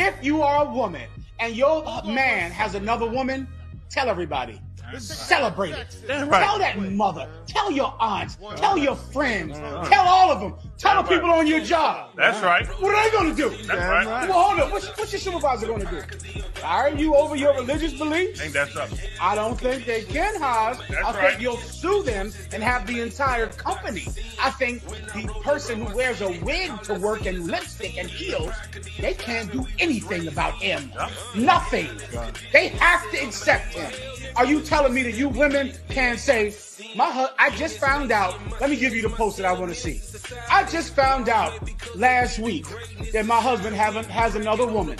If you are a woman and your man has another woman, tell everybody. Celebrate it. Right. Tell that mother. Tell your aunts. Tell your friends. Tell all of them. Tell the people on your job. That's right. What are they going to do? That's right. Well, hold on. What's your supervisor going to do? Fire you over your religious beliefs? Ain't that something? I don't think they can, Haas. I right. think you'll sue them and have the entire company. I think the person who wears a wig to work and lipstick and heels, they can't do anything about him. Nothing. They have to accept him. Are you telling me that you women can't say, I just found out, let me give you the post that I want to see. I just found out last week that my husband has another woman.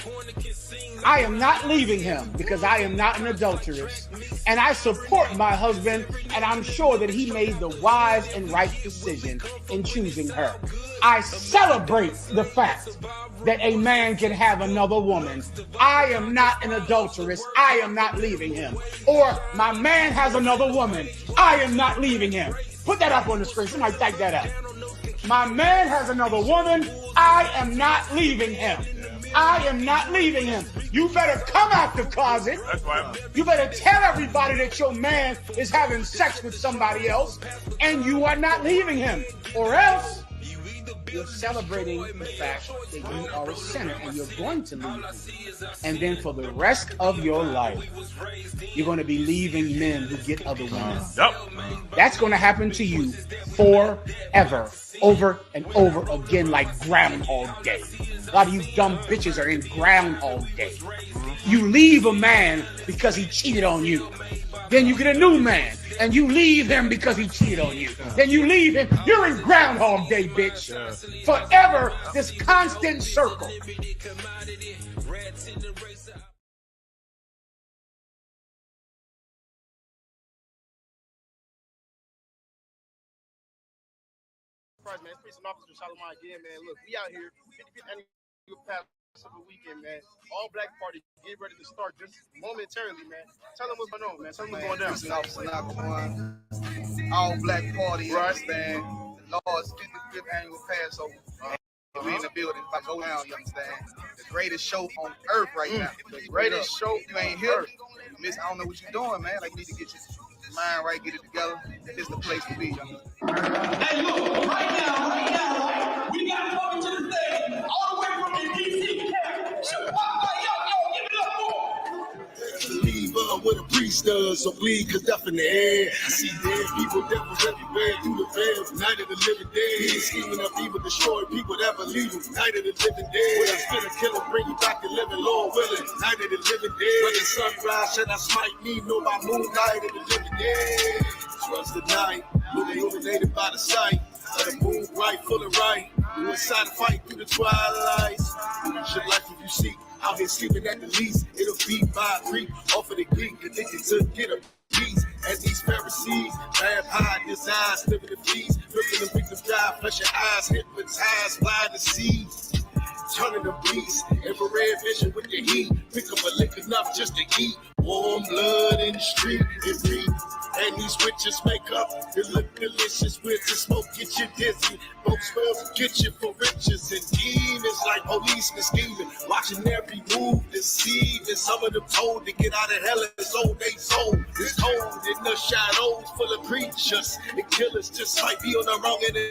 I am not leaving him because I am not an adulteress. And I support my husband, and I'm sure that he made the wise and right decision in choosing her. I celebrate the fact that a man can have another woman. I am not an adulteress. I am not leaving him. Or my man has another woman. I am not leaving him. Put that up on the screen. Somebody type that up. My man has another woman. I am not leaving him. I am not leaving him. You better come out the closet. That's right. You better tell everybody that your man is having sex with somebody else and you are not leaving him. Or else you're celebrating the fact that you are a sinner and you're going to leave him. And then for the rest of your life, you're going to be leaving men who get other women. Yep. That's going to happen to you forever, over and over again, like Groundhog Day. A lot of you dumb bitches are in Groundhog Day. You leave a man because he cheated on you. Then you get a new man, and you leave him because he cheated on you. Then you leave him. You're in Groundhog Day, bitch. Forever, this constant circle. Man, it's Priest and Officer Shalimar again, man. Look, we out here, 50 past the weekend, man. All black party, get ready to start just momentarily, man. Tell them what's going on, man. Tell them what's going down. Priest and Officer Naquan, all black party, Right. understand? The Lord's 55th annual Passover. We in the building, about to go down, you understand? The greatest show on earth right now. The greatest show, you ain't here. You miss, I don't know what you're doing, man. Like, you need to get your mind right, get it together. This is the place to be, young. Hey, look, right now, we got coming to the stage all the way from the DC camp. Yo, give it up for Believe what a priest does, so bleed, cause death in the air. I see dead people, devils everywhere through the veil. Night of the living dead. He scheming up evil, destroy people that believe him. Night of the living dead. When I spit a killer, bring you back to living, Lord willing. Night of the living dead. When the sunrise shall not smite me, know my moon. Night of the living dead. Trust the night, illuminated by the sight of the moon bright, full of right. You inside a fight through the twilights. Lose your life if you seek. Out here sleeping at the least, it'll be by a creep off of the Greek, addicted to get a piece. As these Pharisees, vampire desires, living the feast, looking the victims die, flesh your eyes, hypnotized, blind to see. Turning the beast, infrared vision with the heat. Pick up a lick enough just to eat. Warm blood in the street, it reek. And these witches make up. They look delicious with the smoke, get you dizzy. Both spells get you for riches. And demons like policemen scheming, watching every move, deceiving. Some of them told to get out of hell and so they sold. It's cold in the shadows full of creatures. And killers just might be on the wrong end of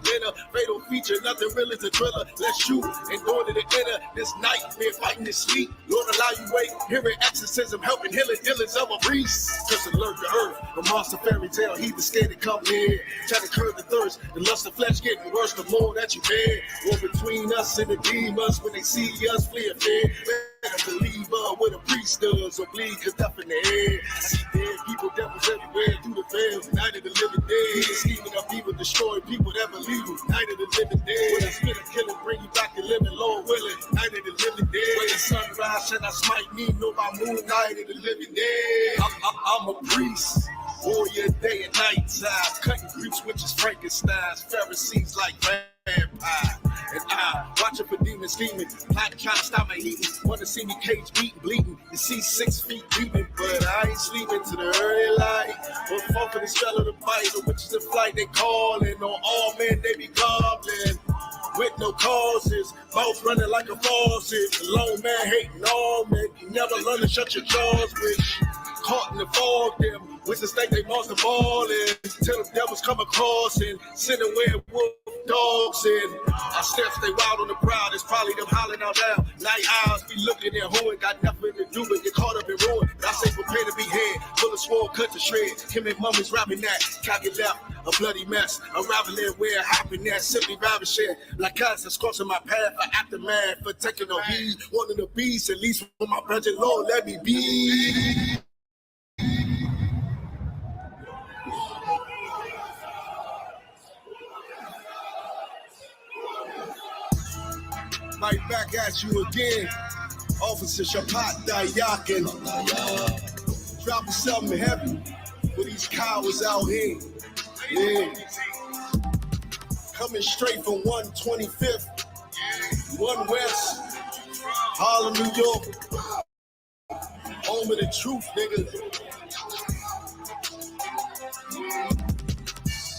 dinner, fatal feature, nothing real is a thriller. Let's shoot and go to the inner. This nightmare fighting this sleep. Lord allow you wait, hearing exorcism, helping healing dealings of a priest. Just alert the earth, a monster fairy tale. He was scared to come near. Try to curb the thirst, the lust of flesh getting worse the more that you bear. War between us and the demons when they see us flee a fear. Better believe what a priest does or bleed cause death in the air. I see dead people, devils everywhere through the veil. Night of the living dead. He is scheming up evil, destroy people that believe him. Night of the living dead. When I spit a killing, bring you back to living, Lord willing. Night of the living dead. When the sunrise shall not smite me, know my moon. Night of the living dead. I'm a priest. Warrior day and night time. Cutting creeps, witches, Frankensteins. Pharisees like vampire. And I watching for demons scheming, plotting trying to stop my heating. Want to see me cage beating, bleeding. You see 6 feet deeping, but I ain't sleeping to the early light. But fall for the spell of the bite, the witches in flight they calling. On all men they be gobbling. with no causes. Mouth running like a faucet. The lone man hating all men. You never learn to shut your jaws, bitch. Caught in the fog, them wizards think they lost the ball and till the devils come across and send away wolf dogs and I stay wild on the prowl. It's probably them hollering out loud. Night owls be looking at who ain't got nothing to do but get caught up in ruin. I say prepare to be head, full of sword, cut to shreds. Him and mummies rapping that, cock it left, a bloody mess. Unraveling where it happened that, simply ravishing. Like us, it's crossing my path for aftermath, for taking no heed. One of the beasts, at least for my brother, Lord, let me be. Right back at you again, Officer Shapat Dayakin. Dropping something heavy for these cowards out here. Yeah. Coming straight from 125th, 1 West, Harlem, New York. Home of the truth, nigga.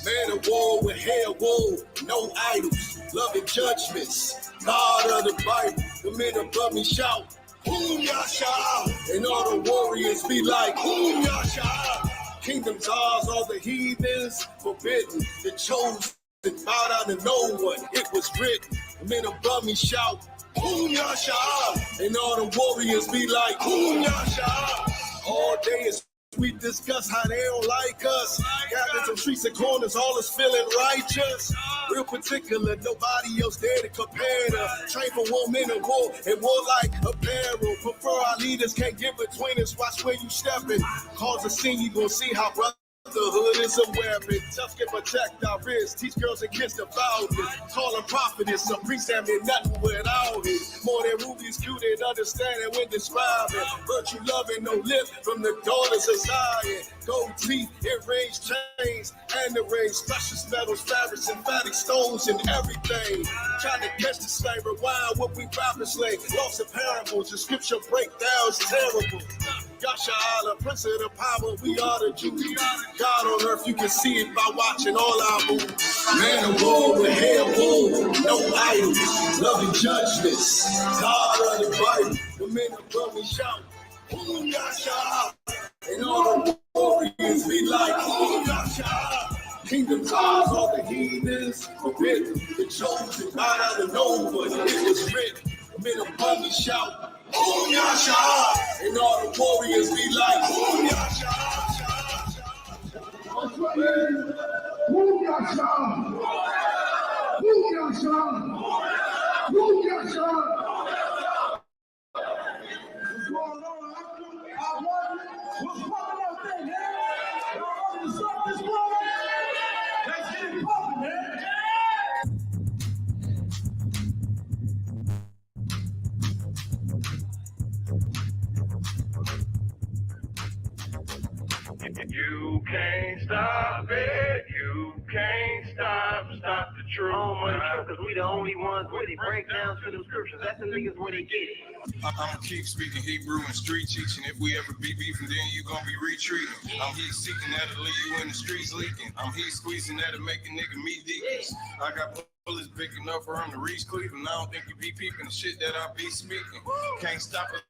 Man of war with hair wool, no idols, loving judgments. God of the Bible, the men above me shout, Boom Yasha, and all the warriors be like, Boom Yasha. Kingdom's ours, all the heathens forbidden, the chosen, bow down to no one, it was written. The men above me shout, Boom Yasha, and all the warriors be like, Boom Yasha. All day is we discuss how they don't like us. Gathered some streets and corners, all is feeling righteous. Real particular, nobody else there to compare to. Train for war, men of war, and war like apparel. Prefer our leaders, can't get between us. Watch where you stepping. Cause a scene, you gon' see how brotherhood is a weapon. Tough can protect our wrists. Teach girls and kids about it. Call them prophetess. Some priests that mean nothing without it. More than movies, cute and understanding when describing. Virtue loving, no lip from the daughters of Zion. Gold teeth, earrings, chains, and the rings. Precious metals, fabrics, emphatic stones, and everything. Trying to catch the slave, rewind what we rappers slay. Lost in parables, the scripture breakdowns terrible. Yasha Allah, Prince of the power, we are the Jews. God on earth, you can see it by watching all our moves. Man of war with hair wool, no idols, loving judgments. God of the Bible, the men above me shout, Boom Yasha, and all the warriors be like, Boom Yasha. Kingdom's ours, all the heathens forbidden. The chosen, bow down to no one, it was written. The men above me shout, Boom Yasha, and all the warriors be like, Boom Yasha. Boom Yasha! Boom Yasha! Boom Yasha! What's going on? What's popping out there, man? Y'all ready to start this morning? Let's get it popping, man. You can't stop it. You can't stop the truth. Cause we the only ones where they break down to them scriptures. That's the niggas where they get it. I'ma keep speaking Hebrew and street teaching. If we ever be beefing, then you gon' be retreating. I'm heat seeking that'll leave you in the streets leaking. I'm heat squeezing that'll make a nigga meet deacons. I got bullets big enough for him to reach Cleveland. I don't think you be peeping the shit that I be speaking. Can't stop it.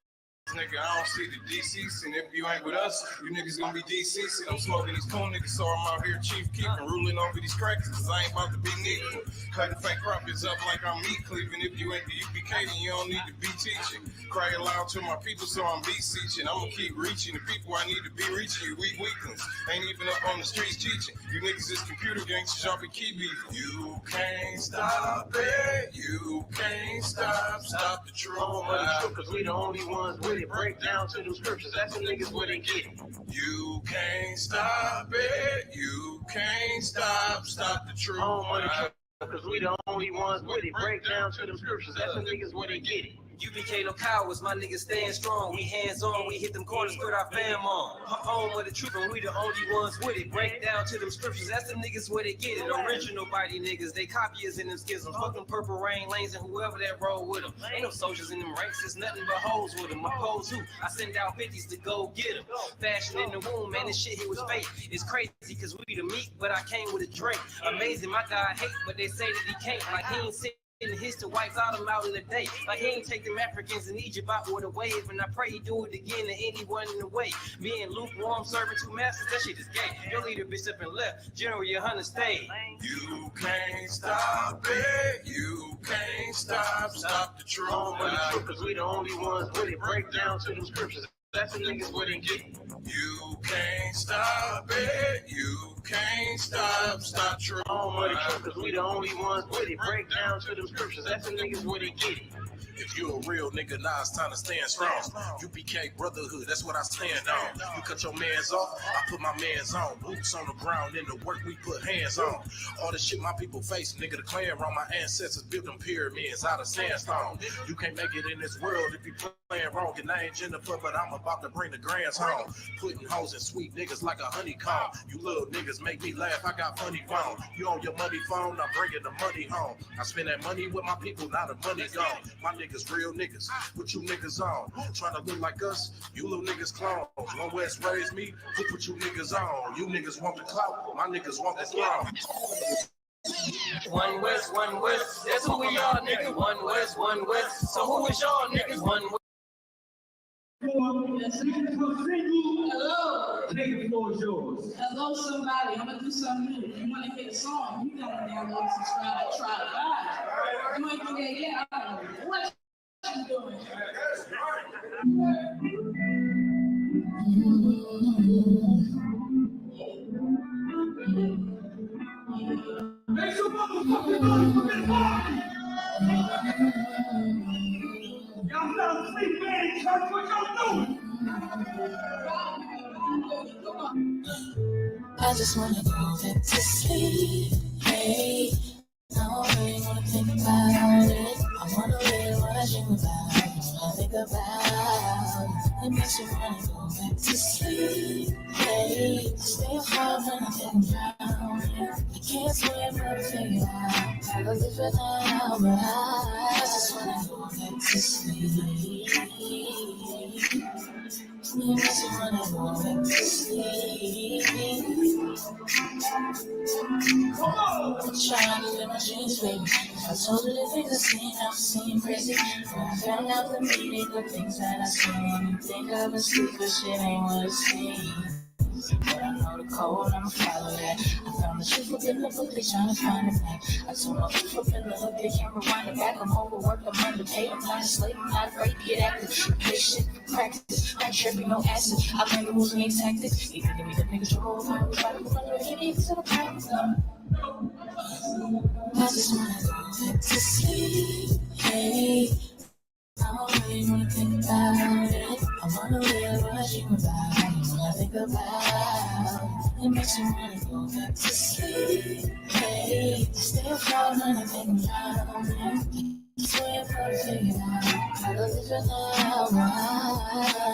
Nigga, I don't see the DCs, and if you ain't with us, you niggas gonna be DCs. I'm smoking these cool niggas, so I'm out here chief keeping, ruling over these crackers, cause I ain't about to be nickel. Cutting fake profits up like I'm meat cleaving. If you ain't the UPK, then you don't need to be teaching. Cry aloud to my people, so I'm beseeching. I'ma keep reaching the people I need to be reaching. You weak weaklings, ain't even up on the streets teaching. You niggas is computer gangsters, y'all be key beefing. You can't stop it. You can't stop the truth. Cause we the only ones where they break down to them scriptures. That's the niggas where they get it. You can't stop it. You can't stop the truth. Cause we the only ones where they break down to them scriptures. That's the niggas where they get it. UPK no cowards, my niggas staying strong. We hands on, we hit them corners, put our fam on. Home of the truth, and we the only ones with it. Break down to them scriptures, that's them niggas where they get it. Original body niggas, they copyies in them schisms. Fuck them purple rain lanes and whoever that roll with them. Ain't no soldiers in them ranks, it's nothing but hoes with them. I pose who? I send out 50s to go get them. Fashion in the womb, man, this shit here was fake. It's crazy, cause we the meat, but I came with a drink. Amazing, my God hate, but they say that he can't. Like he ain't sick. getting hits to wipe out him out in the day. Like he ain't take them Africans in Egypt out with a wave. And I pray he do it again to anyone in the way. Being lukewarm, serving two masters, that shit is gay. Your leader bitch up and left, General, your hunter stay. You can't stop it. You can't stop the truth. Cause we the only ones with it. Break down to them scriptures. That's the niggas what they get. You can't stop it. You can't stop truth. Cause we the only ones with it. Break down to them scriptures. That's the niggas what they get. If you a real nigga, now it's time to stand strong. UPK brotherhood, that's what I stand on. You cut your mans off, I put my mans on. Boots on the ground, in the work we put hands on. All the shit my people face, nigga, the clan wrong. My ancestors built them pyramids out of sandstone. You can't make it in this world if you playing wrong. And I ain't Jennifer, but I'm about to bring the grands home. Putting hoes in sweet niggas like a honeycomb. You little niggas make me laugh, I got funny phone. You on your money phone, I'm bringing the money home. I spend that money with my people, now the money gone. My niggas real niggas, what you niggas on? Trying to look like us, you little niggas clones. One West raised me, who put you niggas on? You niggas want the clout, my niggas want the throne. One West, that's who we are, nigga. One West. So who is y'all, niggas? One West. Hello. Take the floor is yours. Hello, somebody. I'm gonna do something new. If you want to hear the song, you gotta download, subscribe, try to buy. You ain't do that yet. I don't know what you doing. Make some motherfucking noise for this party. Y'all not asleep, man. Church, what y'all doing? I just wanna go back to sleep. Hey, I don't really wanna think about it. I wanna live what I dream about. I think about it. It makes me wanna go back to sleep. Hey, stay afloat when I think drowning. I can't swim, but I figure out how to live it now. But I just wanna go back to sleep. You makes me wanna go back to sleep. I'm trying to live my dreams, baby. I told you the things I seen, I've seen crazy. When I found out the meaning of things that I seen, and think I've been sleep, but shit ain't what it seems. But I know the code, I'ma follow that. I found the truth within the book, they trying to find it back. I told my people up in the hook, they can't rewind it back. I'm overworked, I'm underpaid, I'm not a slave, I'm not afraid to get active. Play shit, practice, I'm tripping, no acid. I learned the rules and ain't tactics. You can give me the niggas you roll around, we fight with under hit it to the practice. I just wanna go back to sleep, hey. I don't really wanna think about it. I wanna live what I dream about. I think about it. It makes me wanna go back to sleep. Hey, stay afloat when I think I'm drowning. Swear to figure out how to live it now.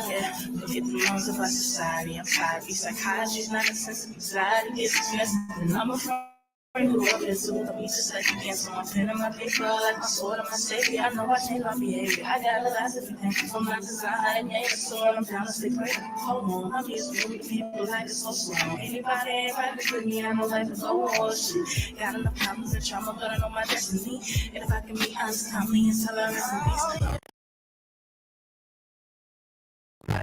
Yeah, forget the laws of our society. I'm tired. Be psychiatrist, not a sense of anxiety. It's just messing. I'm afraid. Who up is with the pieces like cancel my pen and my paper like my sword and my savior. I know I change my behavior. I got realize everything from my design. Yeah, so I'm down to stay praying. Hold on, I'm used to moving people like it's so slow. Anybody ain't right with me, I know life is no war shit. Got enough problems and trauma, but I know my destiny. And if I can be honest, I'm me and tell her rest in peace.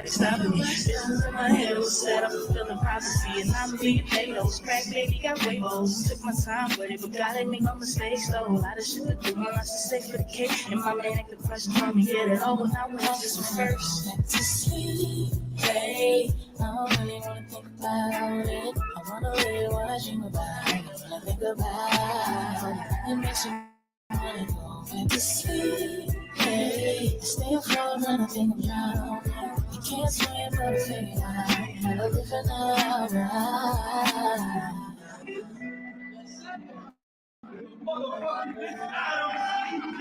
Stopping me. Business in my head was set up, fulfilling prophecy, and I'm being paid. Those crack baby got waivers. Took my time with it, but God ain't make no mistakes though. A lot of shit to do, my life's a stake for the cake. And my man ain't the question from me, get it over. Now we want this one first. Back to sleep, hey. I don't really wanna think about it. I wanna live what I dream about. When I think about it, it makes me wanna go back to sleep, hey. Stay afloat when I think I'm drowning. You can't swim, but I figure out how to live it now. Motherfucker, this is Adam CP.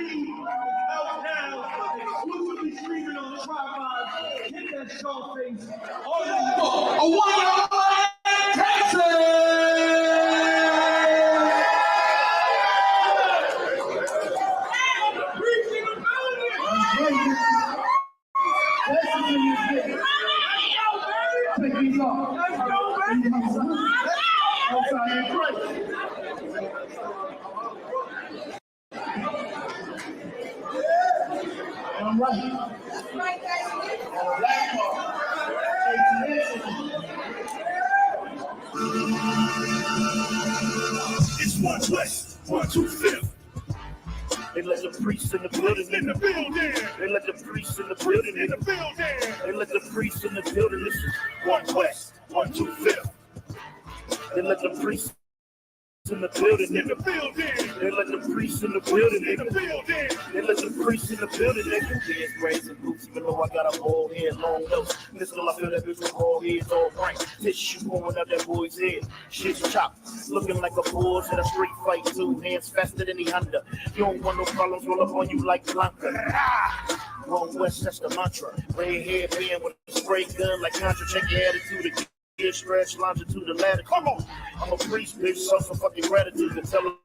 Who's gonna be screaming on the tripod? Hit that Scarface. A one-on-one Texas! Take these off. Let's go, baby. Outside and crazy. I'm running. It's 1 West, 1 2 5th. They let the priests in the building in the building. They let the priests in the building in the building. They let the priests in the building. This is 1 West, 1 2 5th. They let the priests in the building in the building. They let the priests in the building in the building. They let the priests in the building. They can dance, braids and boots, even though I got a bald head, long nose. Still, I feel that bitch with bald heads all right. Tissue going out that boy's head. Shit's chopped, looking like a bull in a street fight. 2 hands faster than the Honda. You don't want no problems, roll up on you like Blanca. One West, that's the mantra. Red hair band with a spray gun like Contra. Check your attitude. Get stretch, longitude, the ladder. Come on, I'm a priest, bitch. So some fucking gratitude to tell them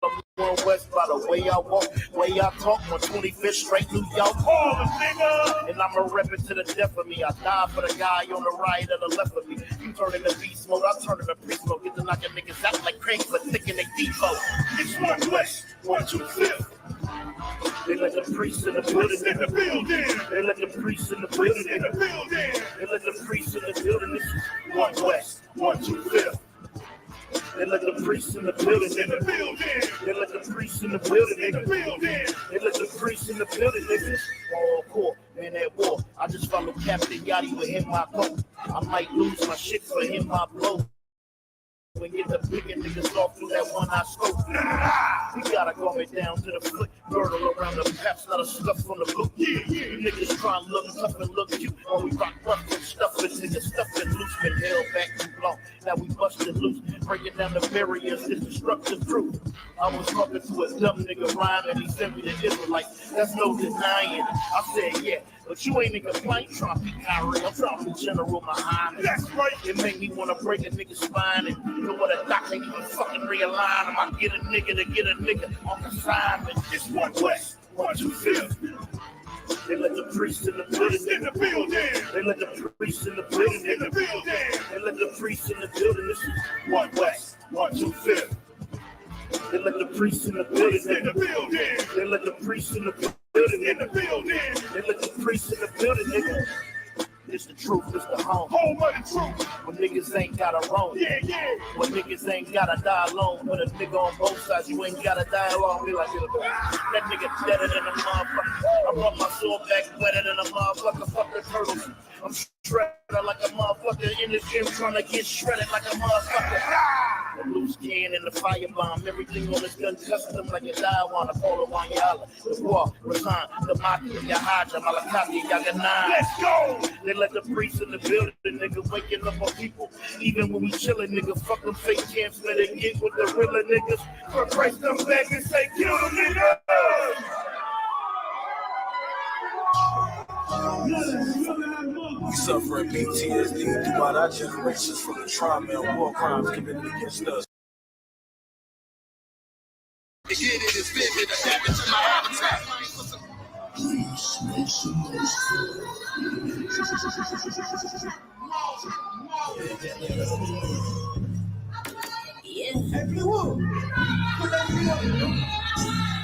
I'm going west by the way I walk, way I talk. 125th straight New York, call them, nigga. And I'm a rep it to the death of me. I die for the guy on the right or the left of me. You turn into beast mode, I turn into priest mode. Get to knocking niggas out like cranks, but thinking they default. It's 1 West, 1 2 5th. They let the priests in the building in the building. They let the priests in the building in the building. They let the priests in the building. This is 1 West, 1 2 5th. They let the priests in the building in the building. They let the priests in the building in the building. They let the priests in the building. Niggas all court, man, at war. I just follow Captain Yachty with him my coat. I might lose my shit for him my blow. We get the bigger niggas off through that one I scope. We gotta go it down to the foot, girdle around the paps, not a scuff on the book. You niggas try and look tough and look cute. When we rock rough and stuff it, niggas stuffing loose, been held back too long. Now we busted loose, breaking down the barriers, this destructive truth. I was talking to a dumb nigga rhyme and he sent me the Israelite. That's no denying. I said, yeah. But you ain't nigga fight trying to be Kyrie. I'm trying to be General Muhammad. That's right. It made me want to break a nigga's spine. And you know what, a doctor ain't even fucking realign him. I get a nigga to get a nigga on assignment. It's 1 West, 1 2 5th. They let the priests in the building in the building. They let the priests in the building in the building. They let the priests in the building. This is 1 West, 1 2 5th. They let the priests in the building in the building. They let the priests in the building in the building. They let the priests in the building, nigga. It's the truth, it's the home of the truth. When niggas ain't gotta roam. Yeah, yeah. When niggas ain't gotta die alone. When a nigga on both sides, you ain't gotta die alone. Be like, that nigga deader than a motherfucker. I brought my sword back wetter than a motherfucker. Fuck the turtles. I'm shredded like a motherfucker in the gym trying to get shredded like a motherfucker. The loose can and the firebomb, everything on this gun custom like a Dawan, a Polo Wanyala, the war, Rasan, the Maki, Yahaja, Malakati, Yaganai. Let's go! They let the priests in the building, nigga, waking up on people. Even when we chillin', nigga, fuck them fake camps, let it get with the realer niggas. For Christ, come back and say, kill them niggas! We suffering PTSD throughout our generations from the trauma and war crimes committed against us. Get it is vivid, adapt it to my habitat. Please make some noise. Yeah. Everyone.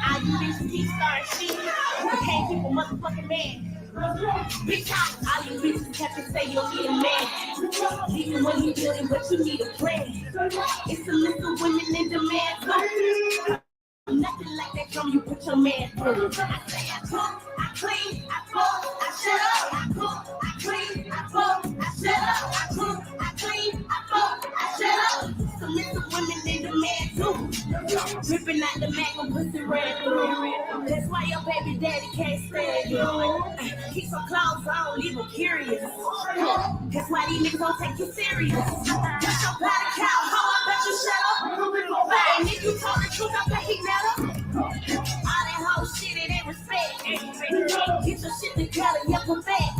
I do this T-Star shit. I can't keep a motherfucking man. Bitch, all you bitches have to say you don't need a man. Even when you building, but you need a plan. It's a list of women in demand. So nothing like that drum you put your man through. I say I cook, I clean, I fuck, I shut up. I cook, I clean, I fuck, I shut up. I cook, I clean, I fuck, I shut up. It's a list of women in demand too. Ripping out the mag and pussy red through. That's why your baby daddy can't stand you. Keep some clothes on, leave them curious. That's why these niggas don't take you serious. That's your body cow, how I bet you shut up. And if you told the truth, I bet he never. All that whole shit, it ain't respect. Get your shit together, you come back.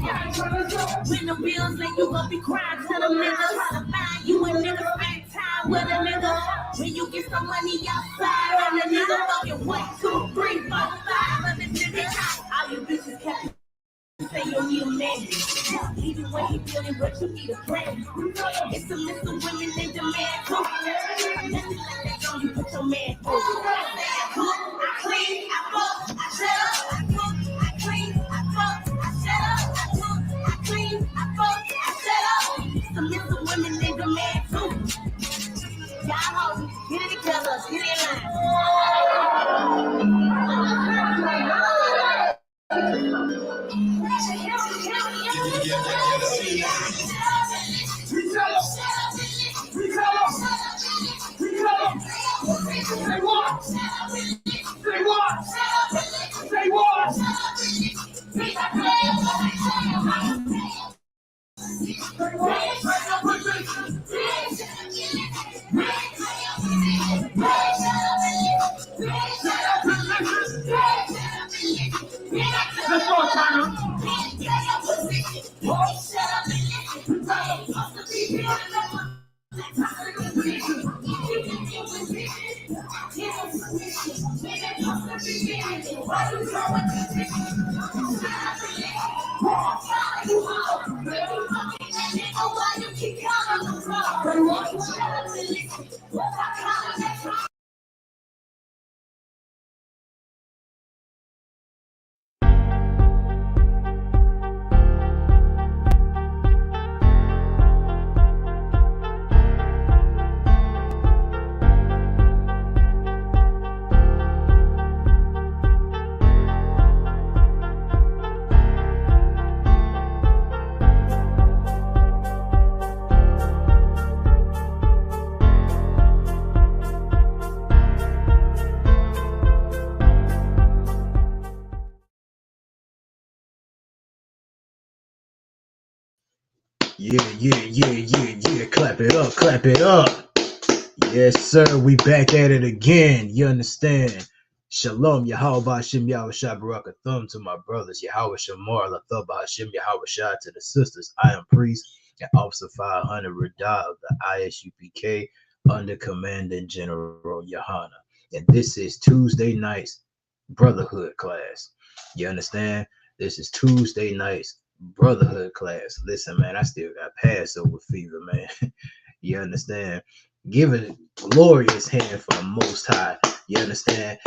When the bills like you gon' be crying to them niggas. Trying to find you a nigga, spend time with a nigga. When you get some money outside, and the nigga fucking 1, 2, 3, 4, 5 of the niggas. All you bitches kept say you need a man. Even when he feeling, but you need a friend. It's a list of women in demand too. Nothing like that, don't you put your man through. I cook, I clean, I fuck, I shut up. I cook, I clean, I Yeah. Clap it up, clap it up. Yes, sir. We back at it again. You understand? Shalom, Yahweh Hashem Yahweh Shai Barak Thumb to my brothers, Yahweh Shamar Lathab Hashem Yahweh Shai to the sisters. I am priest and Officer 500 Radah of the ISUPK under Commanding General Yohana. And this is Tuesday night's brotherhood class. You understand? This is Tuesday night's brotherhood class. Listen, man, I still got Passover fever, man. You understand? Give a glorious hand for the Most High. You understand?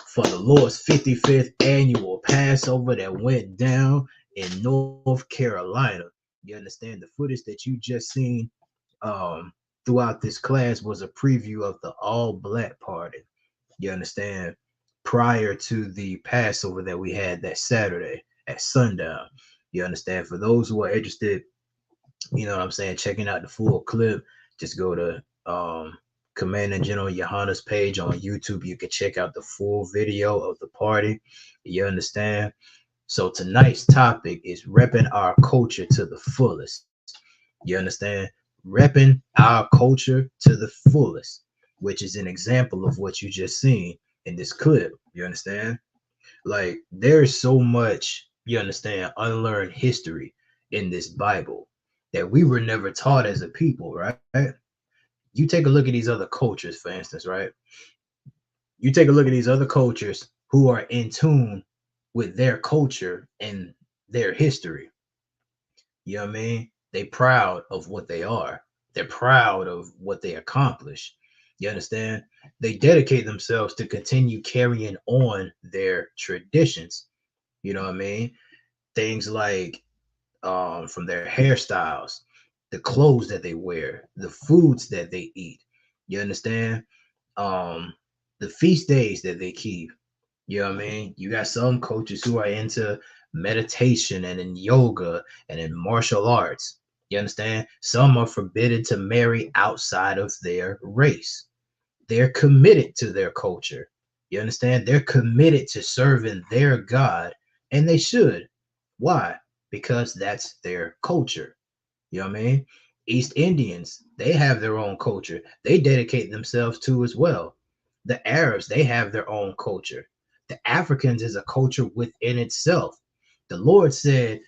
For the Lord's 55th annual Passover that went down in North Carolina. You understand? The footage that you just seen throughout this class was a preview of the all-black party. You understand? Prior to the Passover that we had that Saturday at sundown. You understand? For those who are interested, you know what I'm saying, checking out the full clip, just go to Commanding General Yohana's page on YouTube. You can check out the full video of the party. You understand? So tonight's topic is repping our culture to the fullest. You understand? Repping our culture to the fullest, which is an example of what you just seen in this clip. You understand? Like, there's so much, you understand, unlearned history in this Bible that we were never taught as a people, right? You take a look at these other cultures, for instance, right? You take a look at these other cultures who are in tune with their culture and their history. You know what I mean? They proud of what they are. They're proud of what they accomplish. You understand? They dedicate themselves to continue carrying on their traditions. You know what I mean? Things like from their hairstyles, the clothes that they wear, the foods that they eat. You understand? The feast days that they keep. You know what I mean? You got some coaches who are into meditation and in yoga and in martial arts. You understand? Some are forbidden to marry outside of their race. They're committed to their culture. You understand? They're committed to serving their God, and they should. Why? Because that's their culture. You know what I mean? East Indians, they have their own culture. They dedicate themselves to as well. The Arabs, they have their own culture. The Africans is a culture within itself. The Lord said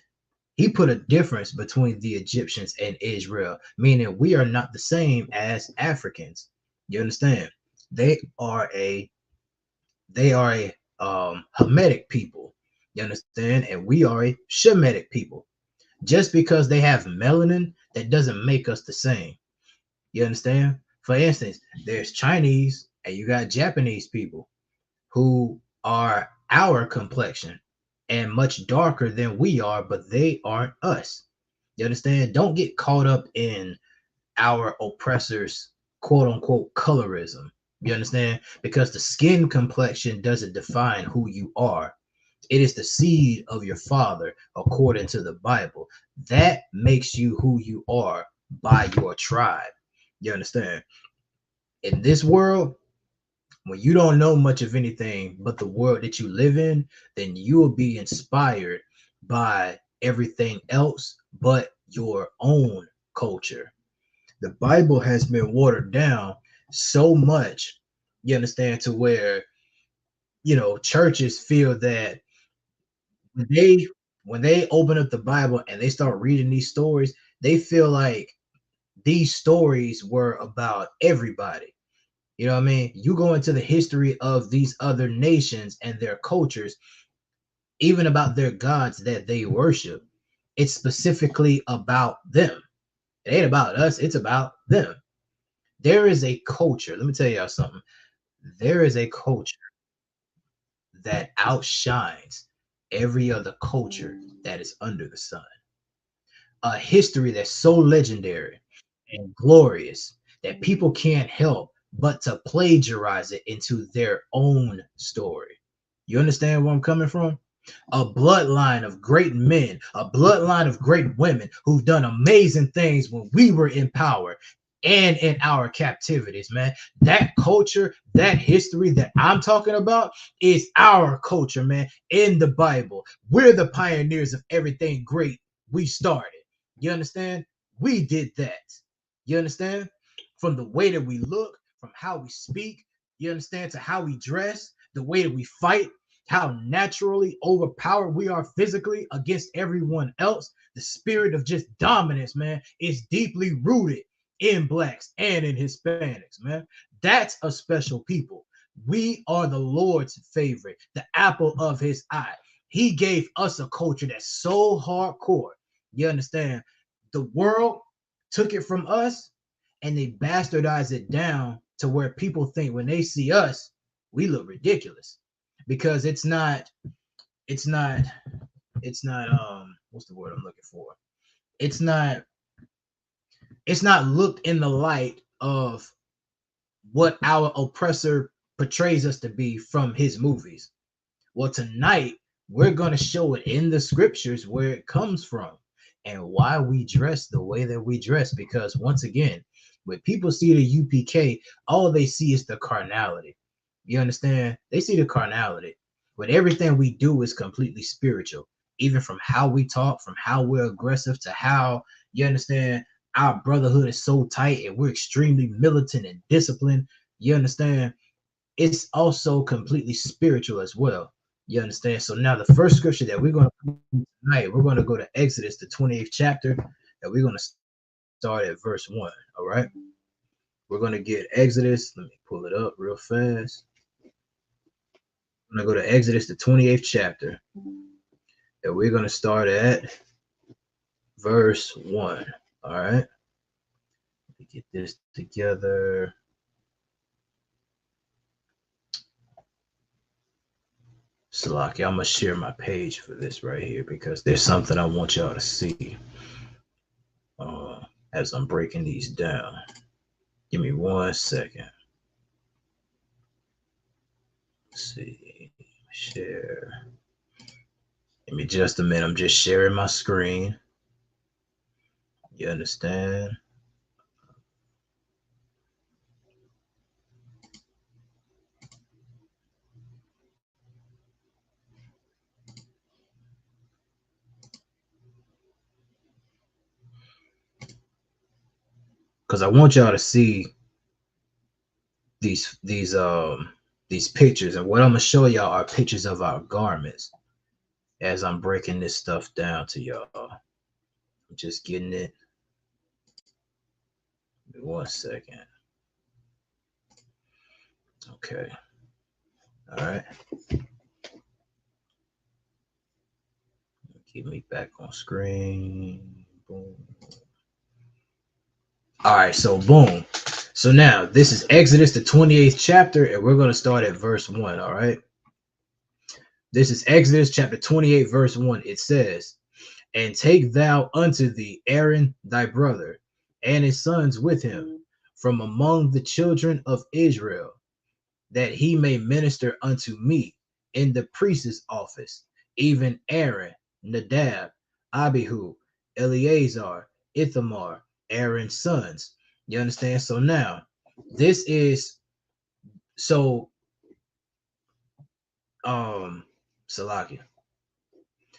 he put a difference between the Egyptians and Israel, meaning we are not the same as Africans. You understand? They are a Hamitic people. You understand? And we are a Shemitic people. Just because they have melanin, that doesn't make us the same. You understand? For instance, there's Chinese and you got Japanese people who are our complexion and much darker than we are, but they aren't us. You understand? Don't get caught up in our oppressors' quote unquote colorism. You understand? Because the skin complexion doesn't define who you are. It is the seed of your father, according to the Bible. That makes you who you are by your tribe. You understand? In this world, when you don't know much of anything but the world that you live in, then you will be inspired by everything else but your own culture. The Bible has been watered down so much, you understand, to where, churches feel that when they when they open up the Bible and they start reading these stories, they feel like these stories were about everybody. You know what I mean? You go into the history of these other nations and their cultures, even about their gods that they worship. It's specifically about them. It ain't about us, it's about them. There is a culture. Let me tell y'all something. There is a culture that outshines every other culture that is under the sun. A history that's so legendary and glorious that people can't help but to plagiarize it into their own story. You understand where I'm coming from? A bloodline of great men, a bloodline of great women who've done amazing things when we were in power and in our captivities, man. That culture, that history that I'm talking about is our culture, man, in the Bible. We're the pioneers of everything great we started. You understand? We did that. You understand? From the way that we look, from how we speak, you understand, to how we dress, the way that we fight, how naturally overpowered we are physically against everyone else. The spirit of just dominance, man, is deeply rooted in blacks and in Hispanics, man. That's a special people. We are the Lord's favorite, the apple of his eye. He gave us a culture that's so hardcore. You understand? The world took it from us and they bastardized it down to where people think when they see us, we look ridiculous because it's not what's the word I'm looking for? It's not looked in the light of what our oppressor portrays us to be from his movies. Well, tonight we're going to show it in the scriptures where it comes from and why we dress the way that we dress. Because once again, when people see the UPK, all they see is the carnality. You understand? They see the carnality, but everything we do is completely spiritual, even from how we talk, from how we're aggressive to how, you understand, our brotherhood is so tight and we're extremely militant and disciplined. You understand? It's also completely spiritual as well. You understand? So now the first scripture that we're going to tonight, we're going to go to Exodus, the 28th chapter, and we're going to start at verse 1. All right. We're going to get Exodus. Let me pull it up real fast. I'm going to go to Exodus, the 28th chapter, and we're going to start at verse 1. All right. Let me get this together. Salaki, I'm gonna share my page for this right here because there's something I want y'all to see as I'm breaking these down. Give me 1 second. Let's see, share. Give me just a minute. I'm just sharing my screen. You understand? Because I want y'all to see these pictures, and what I'm gonna show y'all are pictures of our garments as I'm breaking this stuff down to y'all. I'm just getting it. Give me 1 second. Okay. All right. Get me back on screen. Boom. All right, so boom. So now this is Exodus, the 28th chapter, and we're going to start at verse 1. All right. This is Exodus chapter 28, verse 1. It says, "And take thou unto thee Aaron thy brother, and his sons with him, from among the children of Israel, that he may minister unto me in the priest's office, even Aaron, Nadab, Abihu, Eleazar, Ithamar, Aaron's sons. You understand? So now, this is so Salakia.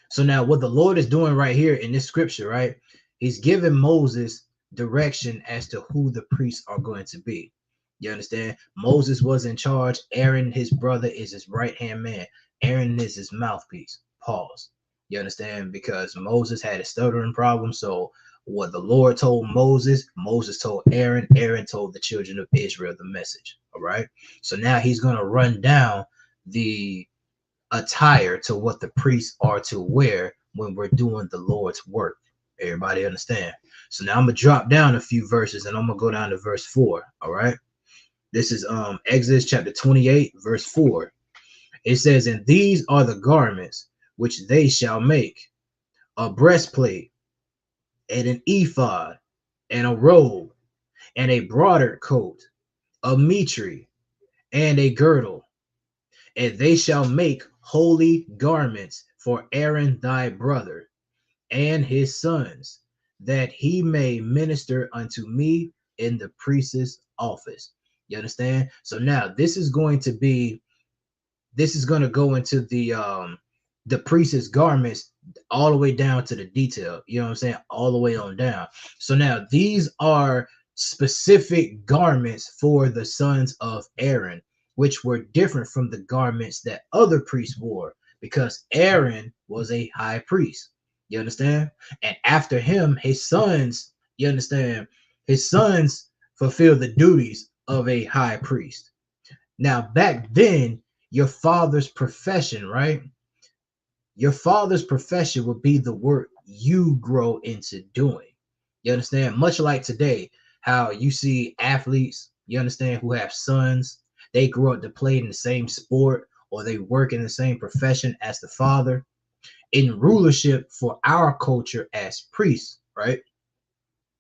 So now what the Lord is doing right here in this scripture, right? He's giving Moses direction as to who the priests are going to be. You understand? Moses was in charge. Aaron, his brother, is his right-hand man. Aaron is his mouthpiece. Pause. You understand? Because Moses had a stuttering problem. So what the Lord told Moses, Moses told Aaron, Aaron told the children of Israel the message. All right. So now he's going to run down the attire to what the priests are to wear when we're doing the Lord's work. Everybody understand? So now I'm gonna drop down a few verses and I'm gonna go down to verse 4. All right. This is Exodus chapter 28, verse 4. It says, and these are the garments which they shall make: a breastplate, and an ephod, and a robe, and a broader coat, a mitre, and a girdle. And they shall make holy garments for Aaron thy brother and his sons, that he may minister unto me in the priest's office. You understand? So now this is going to go into the priest's garments all the way down to the detail. You know what I'm saying? All the way on down. So now these are specific garments for the sons of Aaron, which were different from the garments that other priests wore, because Aaron was a high priest. You understand? And after him, his sons, you understand, his sons fulfill the duties of a high priest. Now, back then, your father's profession, right? Your father's profession would be the work you grow into doing. You understand? Much like today, how you see athletes, you understand, who have sons, they grow up to play in the same sport or they work in the same profession as the father. In rulership for our culture as priests, right?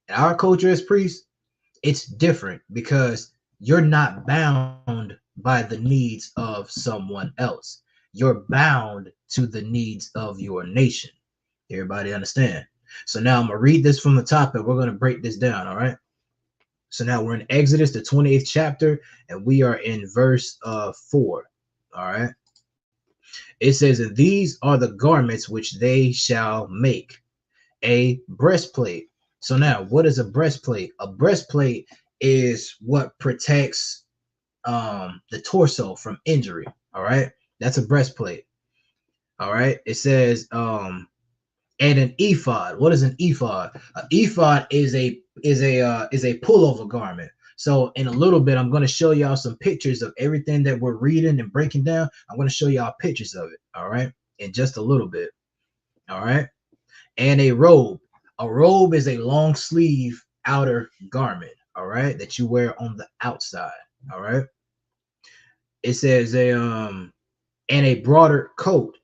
In our culture as priests, it's different because you're not bound by the needs of someone else. You're bound to the needs of your nation. Everybody understand? So now I'm going to read this from the top and we're going to break this down, all right? So now we're in Exodus, the 28th chapter, and we are in verse 4, all right? It says, and these are the garments which they shall make: a breastplate. So now, what is a breastplate? A breastplate is what protects the torso from injury. All right, that's a breastplate. All right, it says and an ephod. What is an ephod? An ephod is a pullover garment. So in a little bit, I'm going to show y'all some pictures of everything that we're reading and breaking down. I'm going to show y'all pictures of it. All right, in just a little bit. All right, and a robe. A robe is a long sleeve outer garment. All right, that you wear on the outside. All right. It says and a broader coat.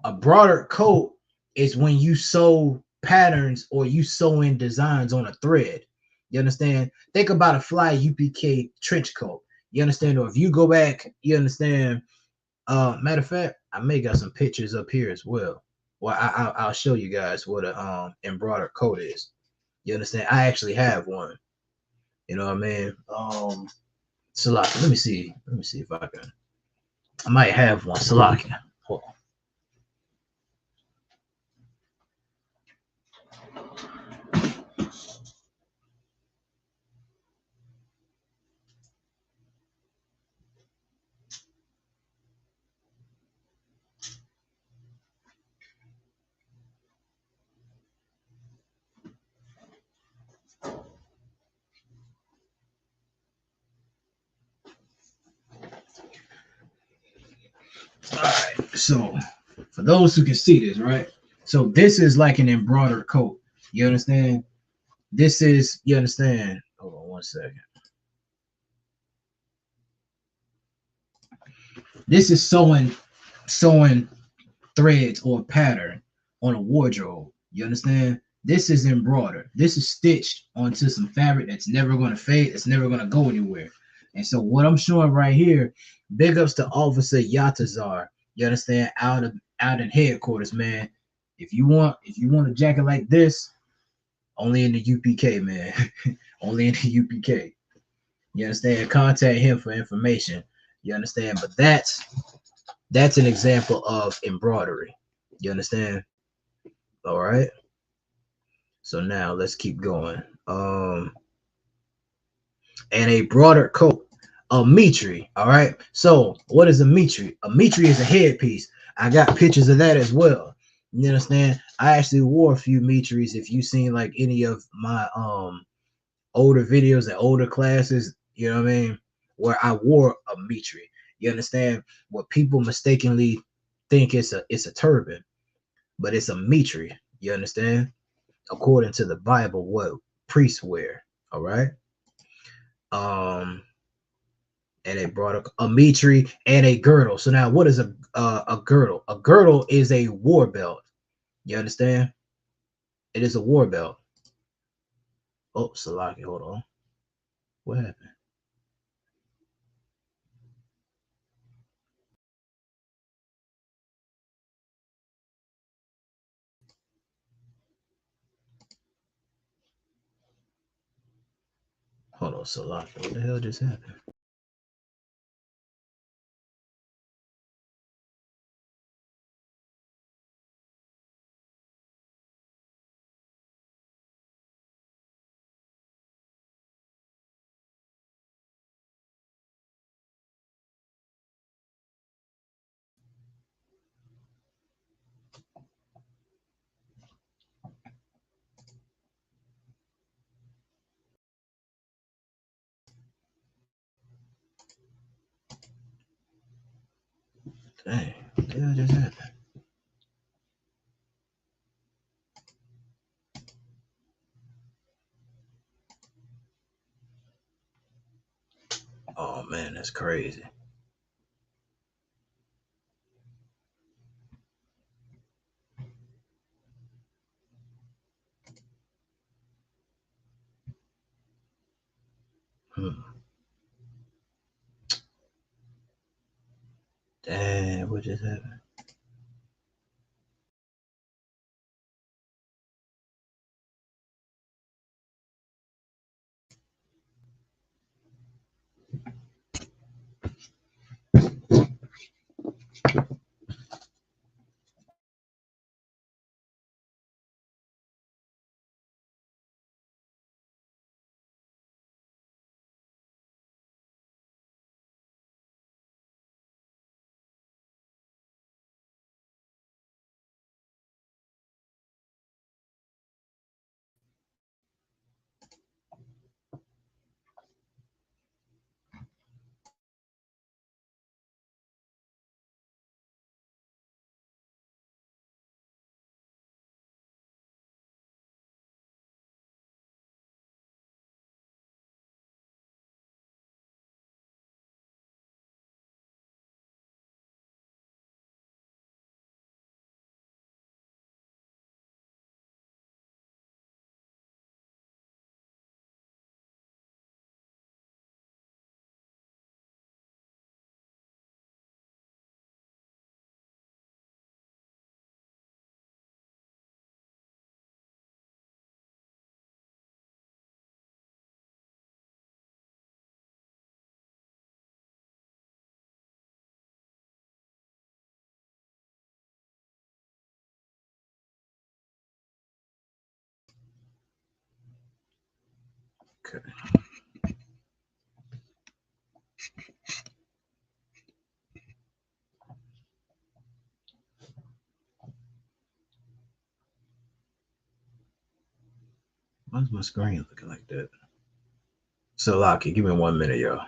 A broader coat is when you sew patterns or you sew in designs on a thread. You understand? Think about a fly UPK trench coat. You understand? Or if you go back, you understand. Matter of fact, I may got some pictures up here as well. Well, I'll show you guys what a embroidered coat is. You understand? I actually have one. You know what I mean? Salaki. Let me see if I can. I might have one. Salaki. Hold on. All right, so for those who can see this, right? So this is like an embroidered coat. You understand? This is, you understand? Hold on one second. This is sewing threads or pattern on a wardrobe. You understand? This is embroidered. This is stitched onto some fabric that's never going to fade. It's never going to go anywhere. And so what I'm showing right here, big ups to Officer Yatazar. You understand? Out in headquarters, man. If you want a jacket like this, only in the UPK, man. Only in the UPK. You understand? Contact him for information. You understand? But that's an example of embroidery. You understand? All right. So now let's keep going. And a broader coat, a mitri. All right. So what is a mitri? A mitri is a headpiece. I got pictures of that as well. You understand? I actually wore a few mitris. If you seen like any of my older videos and older classes, you know what I mean, where I wore a mitri. You understand? What people mistakenly think it's a turban, but it's a mitri. You understand? According to the Bible, what priests wear. All right. Um, and they brought a mitri and a girdle. So now, what is a girdle? A girdle is a war belt. You understand? It is a war belt. Oh, Salaki, hold on. What happened? Hold on, Salaki. What the hell just happened? Dang, what the hell just happened? Oh man, that's crazy. Hmm. Damn, what just happened? Okay. Why's my screen looking like that? Salaki, give me 1 minute, y'all.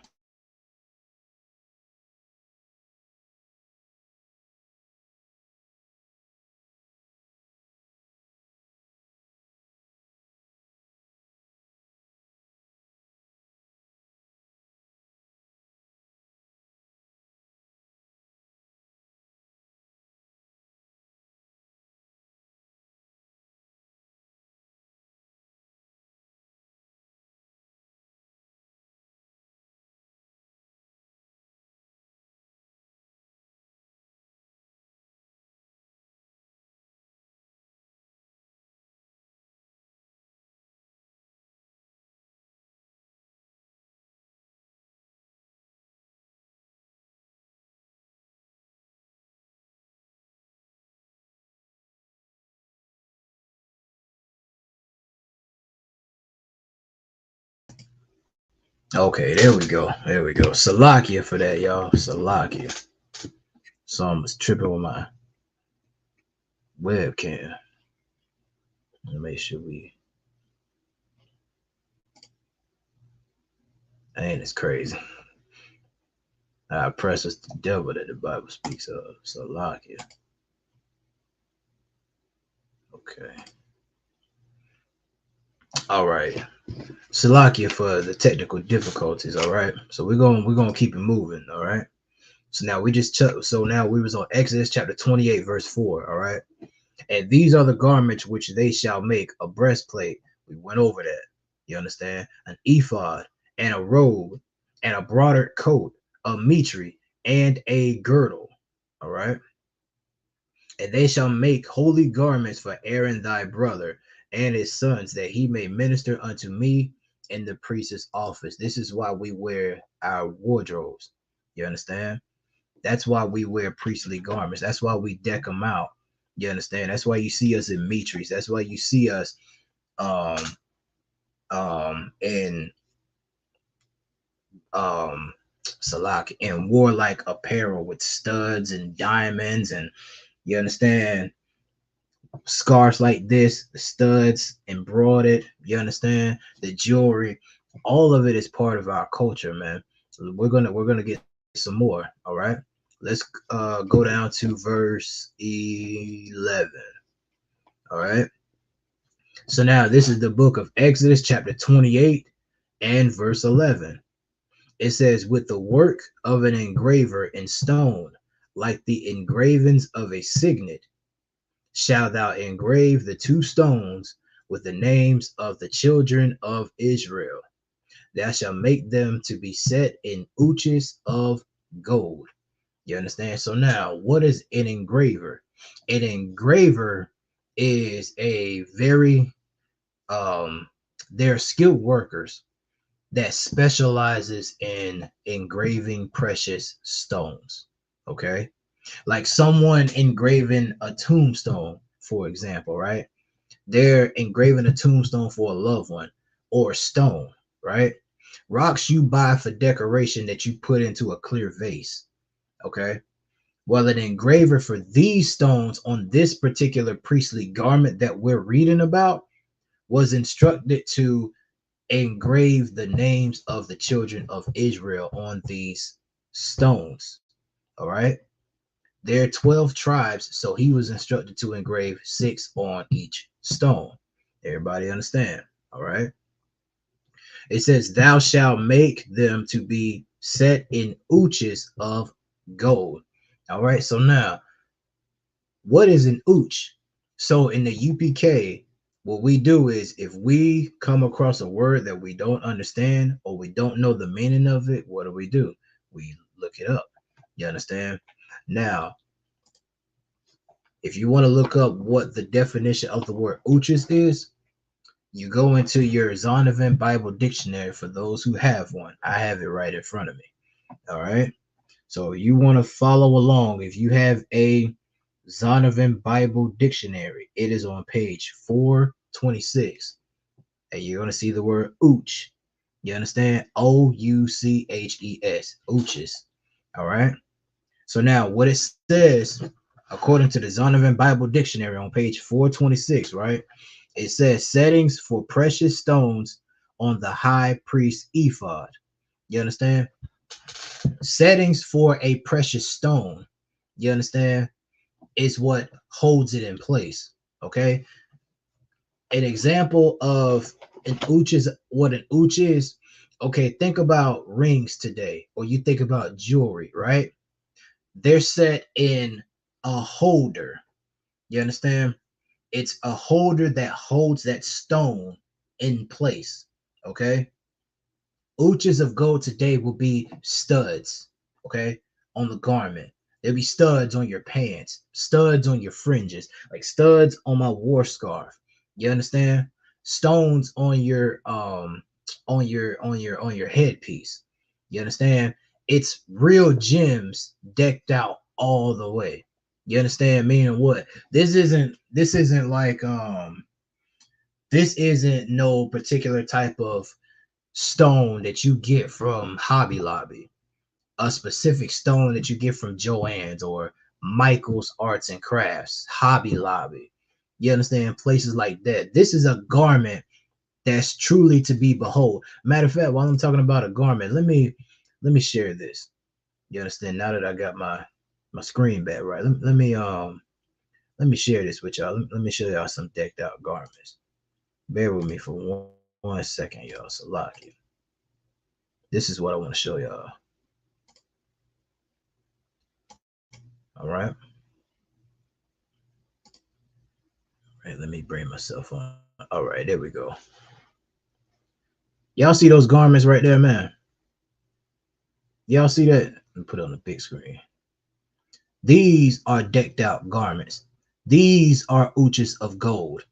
Okay, there we go. There we go. Salakia for that, y'all. Salakia. So I was tripping with my webcam. Let me make sure we. Ain't it's crazy. Press is the devil that the Bible speaks of. Salakia. Okay. All right. Salakia for the technical difficulties. All right. So we're gonna keep it moving. All right. So now so now we was on Exodus chapter 28 verse 4. All right. And these are the garments which they shall make: a breastplate. We went over that. You understand? An ephod and a robe and a broader coat, a mitre and a girdle. All right. And they shall make holy garments for Aaron thy brother and his sons, that he may minister unto me in the priest's office. This is why we wear our wardrobes. You understand? That's why we wear priestly garments. That's why we deck them out. You understand? That's why you see us in mitres. That's why you see us um in salak in warlike apparel with studs and diamonds, and you understand, scarves like this, the studs embroidered, you understand, the jewelry, all of it is part of our culture, man. So we're gonna get some more. All right, let's go down to verse 11. All right, so now this is the book of Exodus chapter 28 and verse 11. It says, with the work of an engraver in stone, like the engravings of a signet, shalt thou engrave the two stones with the names of the children of Israel. Thou shalt make them to be set in ouches of gold. You understand? So now, what is an engraver? An engraver is a very they're skilled workers that specializes in engraving precious stones. Okay, like someone engraving a tombstone, for example, right? They're engraving a tombstone for a loved one, or stone, right? Rocks you buy for decoration that you put into a clear vase. Okay, well, an engraver for these stones on this particular priestly garment that we're reading about was instructed to engrave the names of the children of Israel on these stones. All right. There are 12 tribes, so he was instructed to engrave 6 on each stone. Everybody understand? All right. It says, thou shalt make them to be set in ouches of gold. All right. So now, what is an ouch? So in the UPK, what we do is, if we come across a word that we don't understand or we don't know the meaning of it, what do? We look it up. You understand? Now, if you want to look up what the definition of the word ouches is, you go into your Zondervan Bible Dictionary for those who have one. I have it right in front of me. All right. So you want to follow along. If you have a Zondervan Bible Dictionary, it is on page 426. And you're going to see the word ouch. You understand? Ouches. Ouches. All right. So now what it says, according to the Zondervan Bible Dictionary on page 426, right? It says settings for precious stones on the high priest ephod. You understand? Settings for a precious stone. You understand? Is what holds it in place. Okay. An example of an ouch is what an ouch is. Okay, think about rings today, or you think about jewelry, right? They're set in a holder. You understand? It's a holder that holds that stone in place. Okay. Ouches of gold today will be studs. Okay. On the garment. There'll be studs on your pants, studs on your fringes, like studs on my war scarf. You understand? Stones on your on your headpiece. You understand? It's real gems decked out all the way. You understand? Meaning what? This isn't no particular type of stone that you get from Hobby Lobby, a specific stone that you get from Joann's or Michael's Arts and Crafts, Hobby Lobby. You understand? Places like that. This is a garment that's truly to be behold. Matter of fact, while I'm talking about a garment, let me share this. You understand? Now that I got my screen back right, let me share this with y'all. Let me show y'all some decked out garments. Bear with me for one second, y'all. So lock it. This is what I want to show y'all. All right. All right, let me bring myself on. All right, there we go. Y'all see those garments right there, man? Y'all see that? Let me put it on the big screen. These are decked out garments. These are uches of gold.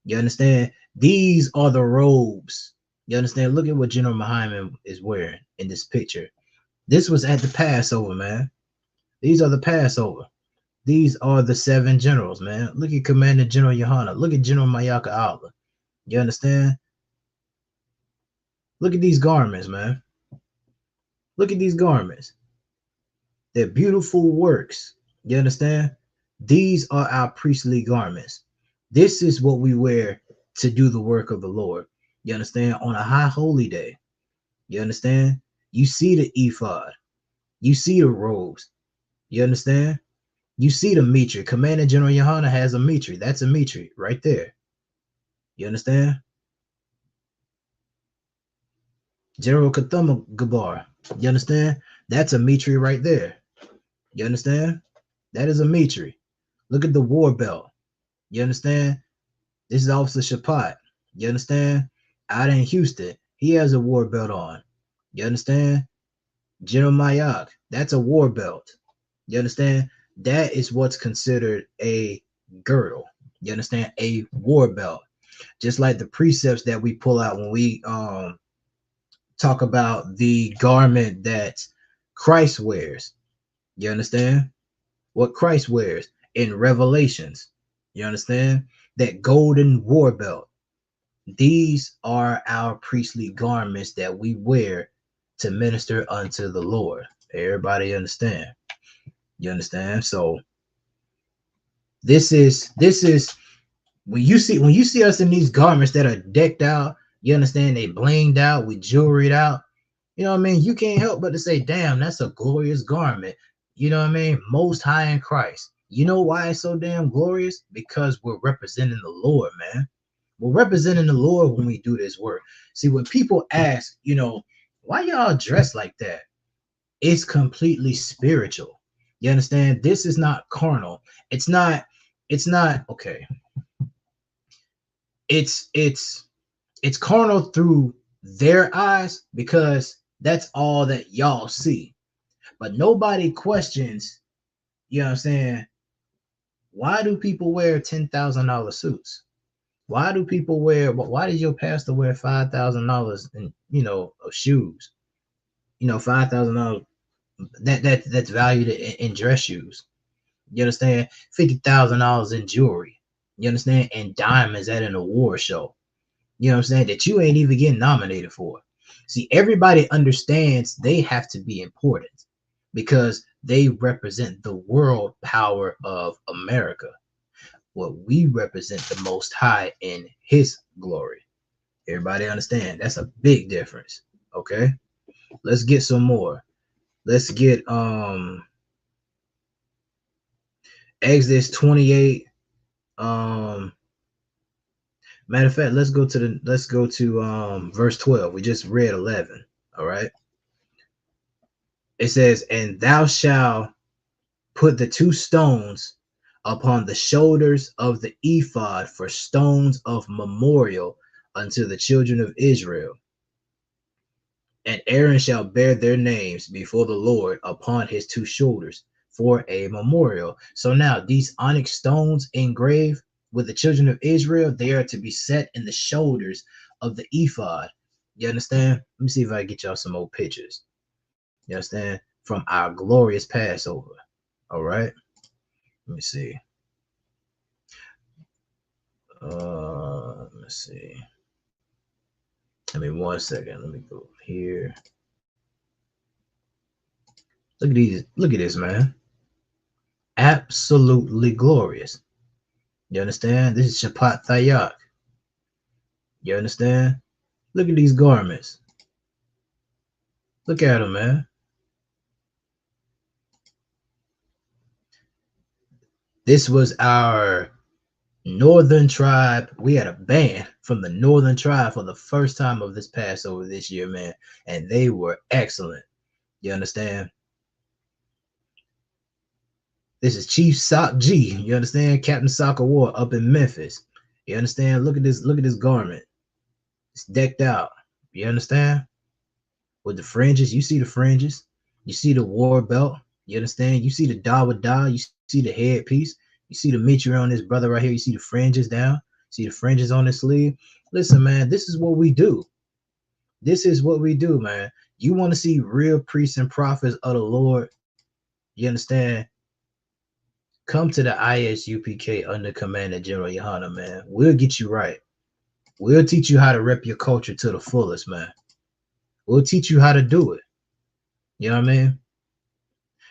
You understand? These are the robes. You understand? Look at what General Muhammad is wearing in this picture. This was at the Passover, man. These are the Passover. These are the 7 generals, man. Look at Commander General Yohana. Look at General Mayaka Allah. You understand? Look at these garments, man. Look at these garments. They're beautiful works. You understand? These are our priestly garments. This is what we wear to do the work of the Lord. You understand? On a high holy day. You understand? You see the ephod. You see the robes. You understand? You see the mitri. Commander General Yohana has a mitri. That's a mitri right there. You understand? General Kathama Gabar. You understand? That's a mitri right there. You understand? That is a mitri. Look at the war belt. You understand? This is Officer Shapat. You understand? Out in Houston, he has a war belt on. You understand? General Mayak, that's a war belt. You understand? That is what's considered a girdle. You understand? A war belt. Just like the precepts that we pull out when we talk about the garment that Christ wears. You understand? What Christ wears in Revelations. You understand? That golden war belt. These are our priestly garments that we wear to minister unto the Lord. Everybody understand? You understand? So this is when you see us in these garments that are decked out, you understand, they blinged out, we jewelried out. You know what I mean? You can't help but to say, damn, that's a glorious garment. You know what I mean? Most high in Christ. You know why it's so damn glorious? Because we're representing the Lord, man. We're representing the Lord when we do this work. See, when people ask, why y'all dress like that? It's completely spiritual. You understand? This is not carnal. It's not okay. It's carnal through their eyes because that's all that y'all see. But nobody questions, you know what I'm saying? Why do people wear $10,000 suits? Why do people why did your pastor wear $5,000 of shoes? $5,000 that's valued in dress shoes. You understand? $50,000 in jewelry. You understand? And diamonds at an award show. You know what I'm saying? That you ain't even getting nominated for. See, everybody understands they have to be important because they represent the world power of America. What we represent the Most High in His glory. Everybody understand? That's a big difference. Okay, let's get some more. Let's get Exodus 28. Matter of fact, let's go to verse 12. We just read 11. All right. It says, and thou shalt put the 2 stones upon the shoulders of the ephod for stones of memorial unto the children of Israel. And Aaron shall bear their names before the Lord upon his 2 shoulders for a memorial. So now these onyx stones engraved with the children of Israel, they are to be set in the shoulders of the ephod. You understand? Let me see if I can get y'all some old pictures. You understand? From our glorious Passover. All right. Let me see. Let's see. Give me 1 second. Let me go here. Look at these. Look at this, man. Absolutely glorious. You understand? This is Shapat Thayak. You understand? Look at these garments. Look at them, man. This was our northern tribe. We had a band from the northern tribe for the first time of this Passover this year, man. And they were excellent. You understand? This is Chief Sock G. You understand? Captain Soccer War up in Memphis. You understand? Look at this. Look at this garment. It's decked out. You understand? With the fringes. You see the fringes. You see the war belt. You understand? You see the Dawadah. You see the headpiece. You see the mitra on this brother right here. You see the fringes down. See the fringes on his sleeve. Listen, man, this is what we do. This is what we do, man. You want to see real priests and prophets of the Lord? You understand? Come to the ISUPK under command of General Yohana, man. We'll get you right. We'll teach you how to rep your culture to the fullest, man. We'll teach you how to do it. You know what I mean?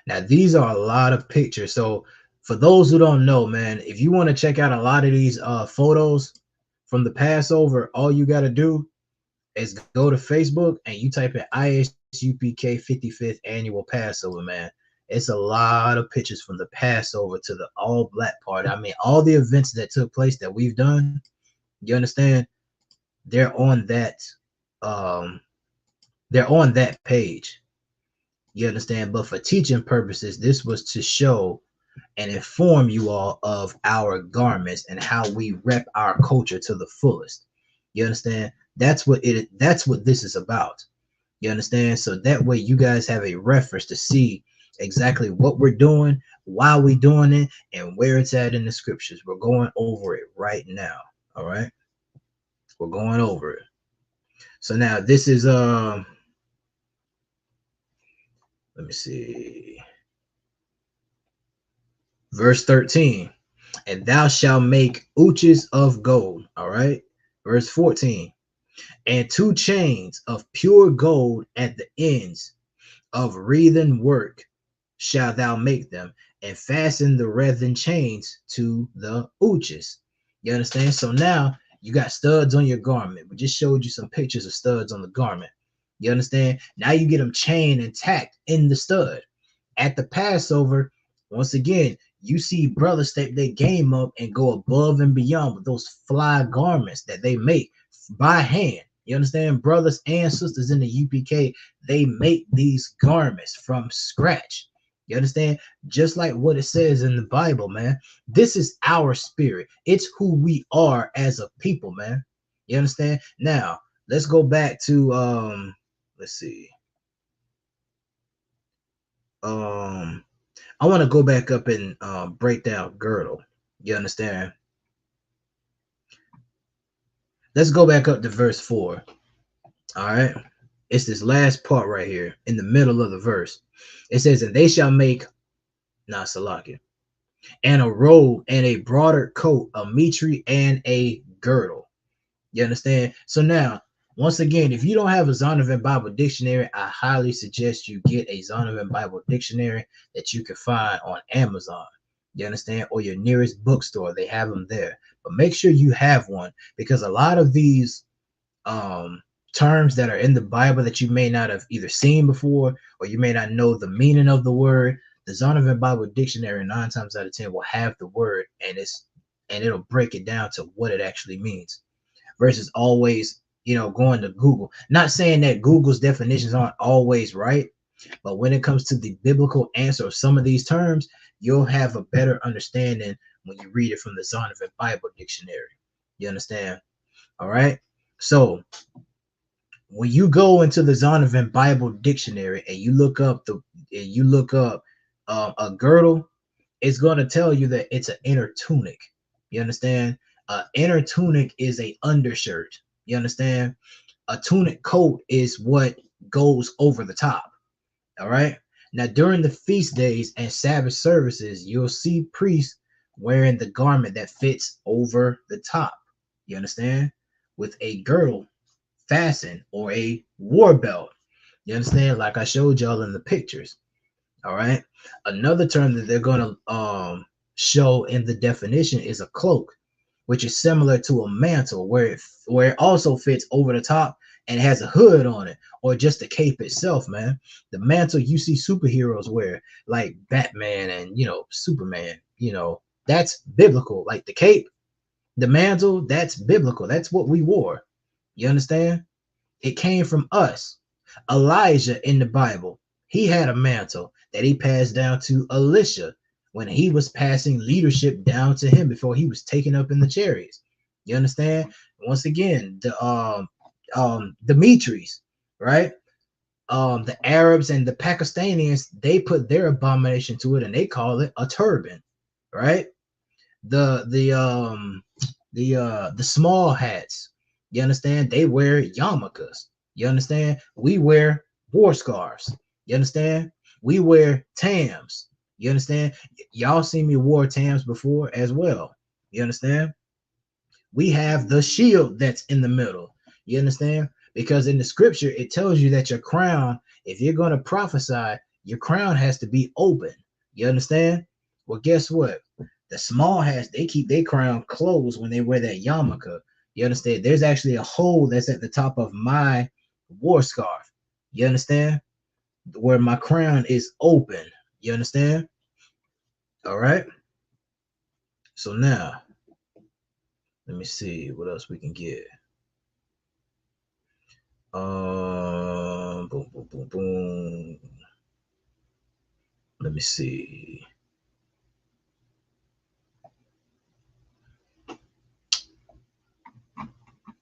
Now, these are a lot of pictures. So for those who don't know, man, if you want to check out a lot of these photos from the Passover, all you got to do is go to Facebook and you type in ISUPK 55th Annual Passover, man. It's a lot of pictures from the Passover to the all black party. I mean, all the events that took place that we've done, you understand? They're on that page. You understand? But for teaching purposes, this was to show and inform you all of our garments and how we rep our culture to the fullest. You understand? That's what this is about. You understand? So that way you guys have a reference to see exactly what we're doing, why we're doing it, and where it's at in the scriptures. We're going over it right now. All right. We're going over it. So now this is let me see. Verse 13. And thou shalt make ouches of gold. All right. Verse 14. And 2 chains of pure gold at the ends of wreathen work shalt thou make them, and fasten the wreathen chains to the ouches. You understand? So now you got studs on your garment. We just showed you some pictures of studs on the garment. You understand? Now you get them chained and tacked in the stud. At the Passover, once again, you see brothers step their game up and go above and beyond with those fly garments that they make by hand. You understand? Brothers and sisters in the UPK, they make these garments from scratch. You understand? Just like what it says in the Bible, man. This is our spirit. It's who we are as a people, man. You understand? Now, let's go back to let's see. I want to go back up and break down girdle. You understand? Let's go back up to verse 4. All right. It's this last part right here in the middle of the verse. It says, and they shall make Salaki, and a robe and a broader coat, a mitri and a girdle. You understand? So now, once again, if you don't have a Zondervan Bible dictionary, I highly suggest you get a Zondervan Bible dictionary that you can find on Amazon. You understand? Or your nearest bookstore. They have them there. But make sure you have one, because a lot of these terms that are in the Bible that you may not have either seen before, or you may not know the meaning of the word, the Zondervan Bible dictionary 9 times out of 10 will have the word, and it'll break it down to what it actually means, versus always, going to Google. Not saying that Google's definitions aren't always right, but when it comes to the biblical answer of some of these terms, you'll have a better understanding when you read it from the Zondervan Bible dictionary. You understand? All right. So when you go into the Zondervan Bible dictionary and you look up a girdle, it's going to tell you that it's an inner tunic. You understand? Inner tunic is a undershirt. You understand? A tunic coat is what goes over the top. All right. Now, during the feast days and Sabbath services, you'll see priests wearing the garment that fits over the top. You understand? With a girdle fasten or a war belt. You understand? Like I showed y'all in the pictures. All right. Another term that they're gonna show in the definition is a cloak, which is similar to a mantle, where it also fits over the top and has a hood on it, or just the cape itself, man. The mantle you see superheroes wear, like Batman and Superman. That's biblical. Like the cape, the mantle, that's biblical. That's what we wore. You understand? It came from us. Elijah in the Bible, he had a mantle that he passed down to Elisha when he was passing leadership down to him before he was taken up in the chariots. You understand? Once again, the Demetrius, right? The Arabs and the Pakistanians, they put their abomination to it and they call it a turban, right? The small hats, you understand? They wear yarmulkes. You understand? We wear war scarves. You understand? We wear tams. You understand? Y'all seen me wore tams before as well. You understand? We have the shield that's in the middle. You understand? Because in the scripture, it tells you that your crown, if you're going to prophesy, your crown has to be open. You understand? Well, guess what? The small hats, they keep their crown closed when they wear that yarmulke. You understand? There's actually a hole that's at the top of my war scarf. You understand? Where my crown is open. You understand? All right. So now, let me see what else we can get. Boom, boom, boom, boom. Let me see.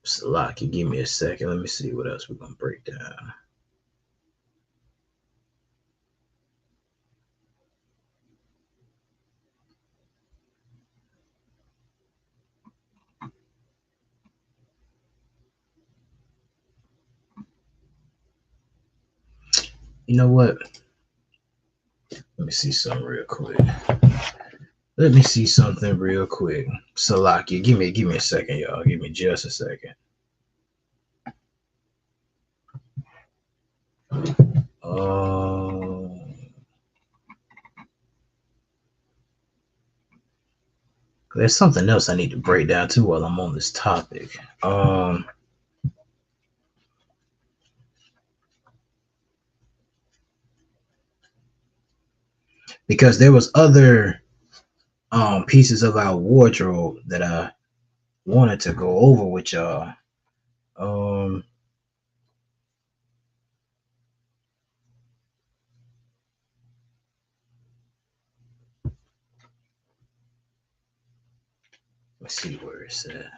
Salaki, give me a second. Let me see what else we're gonna break down. You know what? Let me see something real quick. Let me see something real quick. Salaki, give me a second, y'all. Give me just a second. There's something else I need to break down too while I'm on this topic. Because there was other pieces of our wardrobe that I wanted to go over with y'all. Let's see where it's at.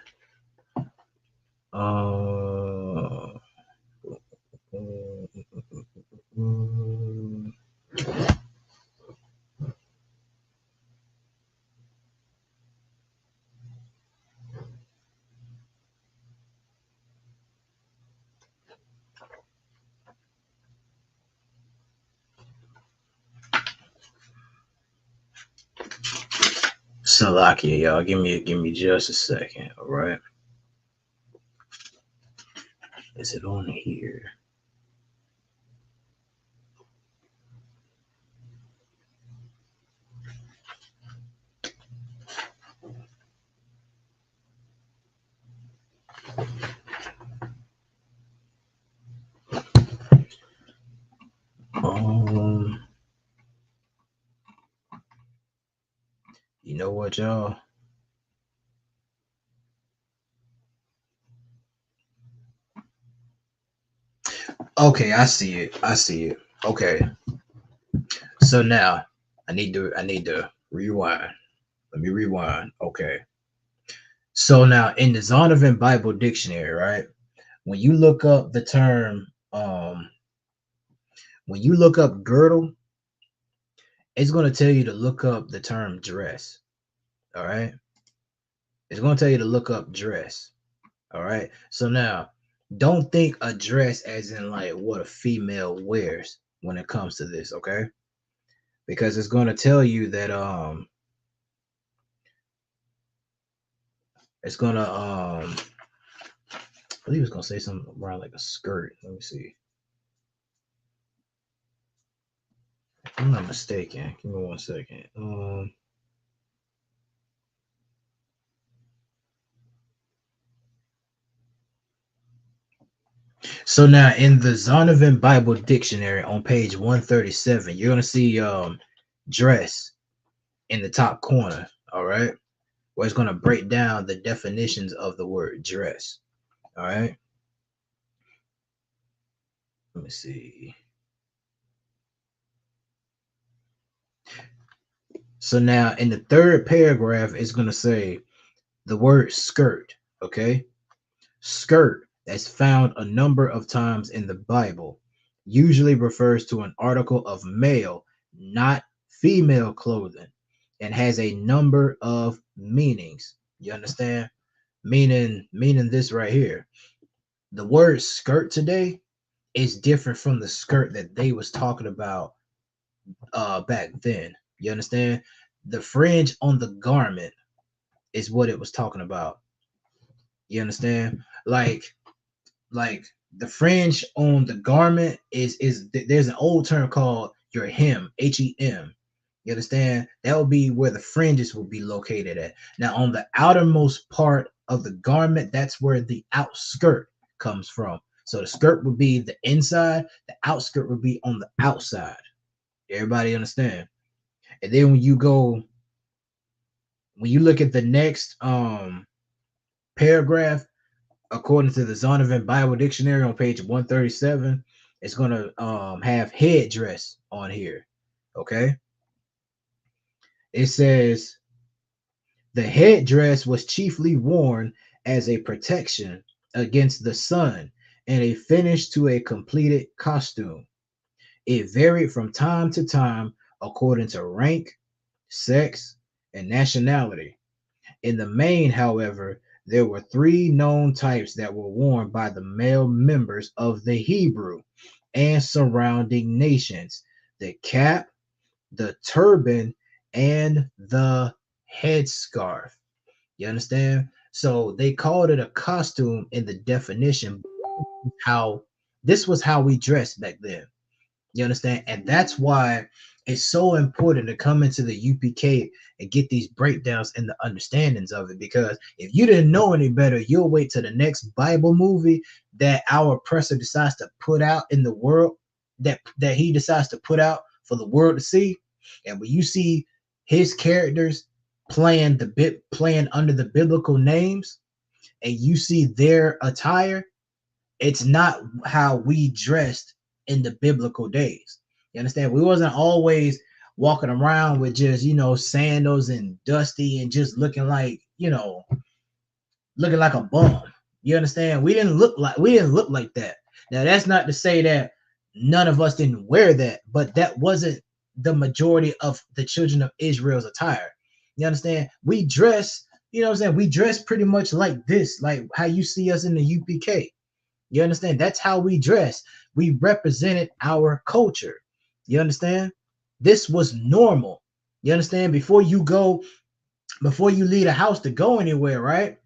Salakia, y'all. Give me just a second, all right? Is it on here? You know what, y'all? Okay, I see it. I see it. Okay. So now I need to rewind. Let me rewind. Okay. So now in the Zondervan Bible Dictionary, right? When you look up the term, when you look up girdle, it's going to tell you to look up the term dress. All right. It's going to tell you to look up dress. All right. So now don't think a dress as in like what a female wears when it comes to this. Okay. Because it's going to tell you that, it's going to, believe it's gonna say something around like a skirt. Let me see. If I'm not mistaken. Give me 1 second. So now in the Zondervan Bible Dictionary on page 137, you're gonna see dress in the top corner. All right, where it's gonna break down the definitions of the word dress. All right. Let me see. So now in the third paragraph, it's going to say the word skirt. Okay. Skirt, that's found a number of times in the Bible, usually refers to an article of male, not female clothing, and has a number of meanings. You understand? Meaning this right here. The word skirt today is different from the skirt that they was talking about back then. You understand? The fringe on the garment is what it was talking about. You understand? Like the fringe on the garment is there's an old term called your hem, Hem. You understand? That would be where the fringes will be located at. Now on the outermost part of the garment, that's where the outskirt comes from. So the skirt would be the inside, the outskirt would be on the outside. Everybody understand? And then when you look at the next paragraph, according to the Zondervan Bible Dictionary on page 137, it's gonna have headdress on here. Okay. It says the headdress was chiefly worn as a protection against the sun and a finish to a completed costume. It varied from time to time according to rank, sex, and nationality. In the main, however, there were three known types that were worn by the male members of the Hebrew and surrounding nations: the cap, the turban, and the headscarf. You understand? So they called it a costume in the definition. How this was how we dressed back then. You understand? And that's why it's so important to come into the UPK and get these breakdowns and the understandings of it. Because if you didn't know any better, you'll wait to the next Bible movie that our oppressor decides to put out in the world, that he decides to put out for the world to see. And when you see his characters playing under the biblical names, and you see their attire, it's not how we dressed in the biblical days. You understand? We wasn't always walking around with just, sandals and dusty and just looking like a bum. You understand? We didn't look like that. Now that's not to say that none of us didn't wear that, but that wasn't the majority of the children of Israel's attire. You understand? We dress, we dress pretty much like this, like how you see us in the UPK. You understand? That's how we dress. We represented our culture. You understand? This was normal. You understand? Before you leave the house to go anywhere, right?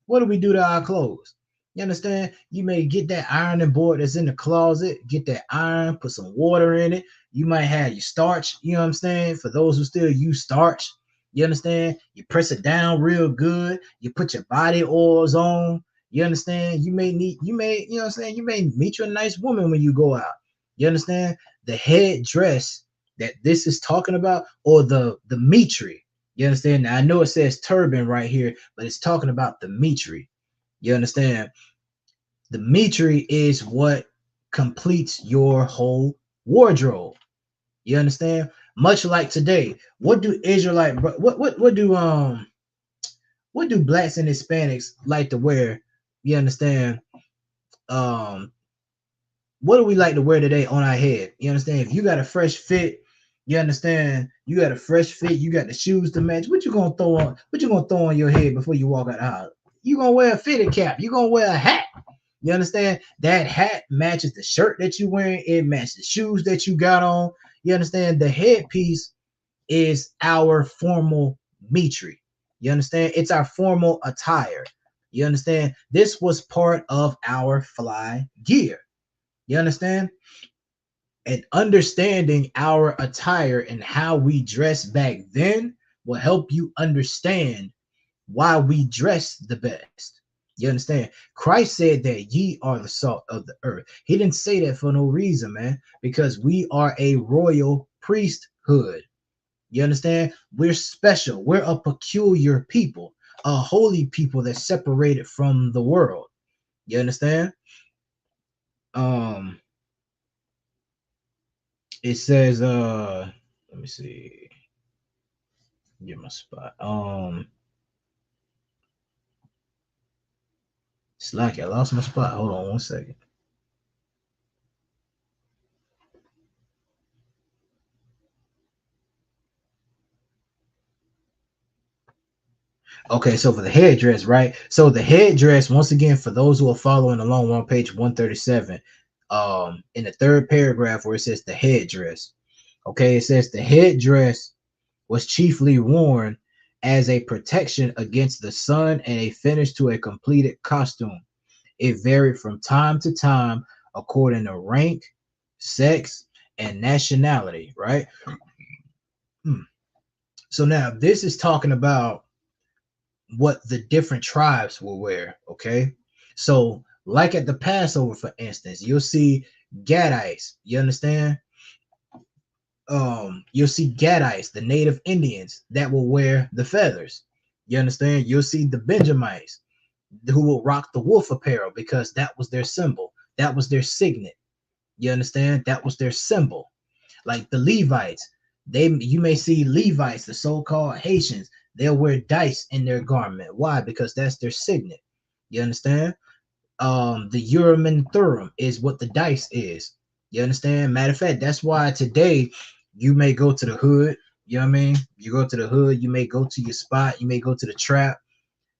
What do we do to our clothes? You understand? You may get that ironing board that's in the closet, get that iron, put some water in it. You might have your starch, you know what I'm saying? For those who still use starch, you understand? You press it down real good. You put your body oils on. You understand? You may, you know what I'm saying? You may meet you a nice woman when you go out. You understand? The head dress that this is talking about, or the mitri. You understand? Now, I know it says turban right here, but it's talking about the mitri. You understand? The mitri is what completes your whole wardrobe. You understand? Much like today, what do what do blacks and Hispanics like to wear? You understand? Um, what do we like to wear today on our head? You understand? If you got a fresh fit, you understand? You got a fresh fit, you got the shoes to match. What you gonna throw on? What you gonna throw on your head before you walk out the house? You gonna wear a fitted cap? You gonna wear a hat? You understand? That hat matches the shirt that you wearing. It matches the shoes that you got on. You understand? The headpiece is our formal mitri. You understand? It's our formal attire. You understand? This was part of our fly gear. You understand? And understanding our attire and how we dressed back then will help you understand why we dress the best. You understand? Christ said that ye are the salt of the earth. He didn't say that for no reason, man, because we are a royal priesthood. You understand? We're special. We're a peculiar people, a holy people that's separated from the world. You understand? Um, it says, let me see, get my spot. It's like I lost my spot. Hold on 1 second. Okay, so for the headdress, right? So the headdress, once again, for those who are following along on page 137, in the third paragraph where it says the headdress, okay, it says the headdress was chiefly worn as a protection against the sun and a finish to a completed costume. It varied from time to time according to rank, sex, and nationality, right? So now this is talking about what the different tribes will wear, okay? So, like at the Passover, for instance, you'll see Gadites, you understand? You'll see Gadites, the native Indians that will wear the feathers. You understand? You'll see the Benjamites who will rock the wolf apparel because that was their symbol, that was their signet. You understand? That was their symbol. Like the Levites, you may see Levites, the so-called Haitians, they'll wear dice in their garment. Why? Because that's their signet. You understand? The Urim and Thummim is what the dice is. You understand? Matter of fact, that's why today you may go to the hood. You know what I mean? You go to the hood, you may go to your spot, you may go to the trap.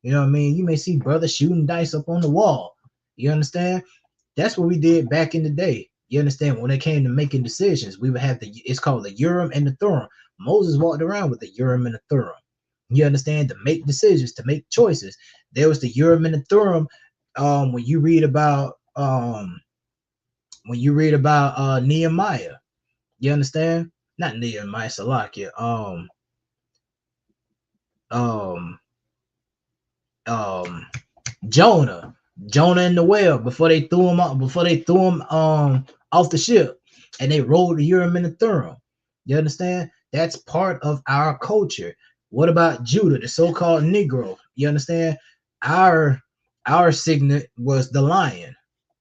You know what I mean? You may see brothers shooting dice up on the wall. You understand? That's what we did back in the day. You understand? When it came to making decisions, we would have it's called the Urim and the Thummim. Moses walked around with the Urim and the Thummim. You understand? To make decisions, to make choices. There was the Urim and the Thummim. When you read about Nehemiah, you understand? Not Nehemiah, Salakia. Um, Jonah, Jonah in the well before they threw him off the ship, and they rolled the Urim and the Thummim. You understand? That's part of our culture. What about Judah, the so-called Negro? You understand? Our signet was the lion.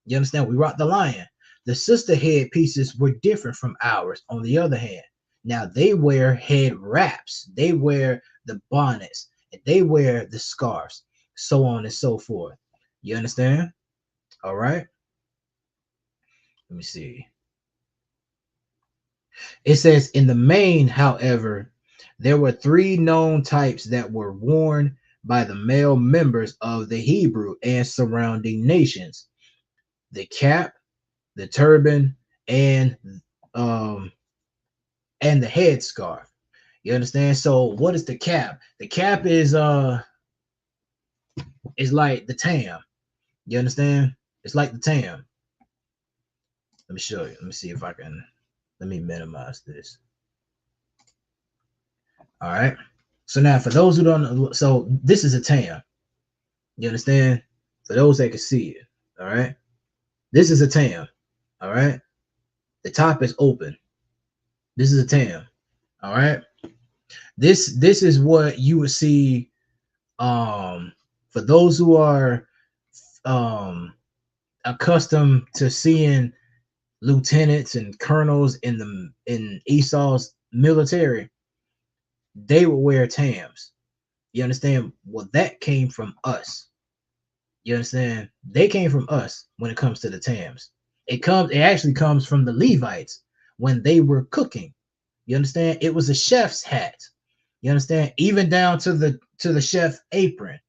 You understand? We rocked the lion. The sister head pieces were different from ours. On the other hand, now they wear head wraps, they wear the bonnets, and they wear the scarves, so on and so forth. You understand? All right. Let me see. It says, in the main, however, there were three known types that were worn by the male members of the Hebrew and surrounding nations: the cap, the turban, and the headscarf. You understand? So what is the cap? The cap is like the tam. You understand? It's like the tam. Let me show you. Let me see if I can. Let me minimize this. All right. So now, for those who don't know, so this is a tam. You understand? For those that can see it. All right. This is a tam. All right. The top is open. This is a tam. All right. This is what you would see. For those who are accustomed to seeing lieutenants and colonels in Esau's military, they would wear tams. You understand? Well, that came from us. You understand? They came from us when it comes to the tams. It actually comes from the Levites when they were cooking. You understand? It was a chef's hat. You understand? Even down to the chef apron.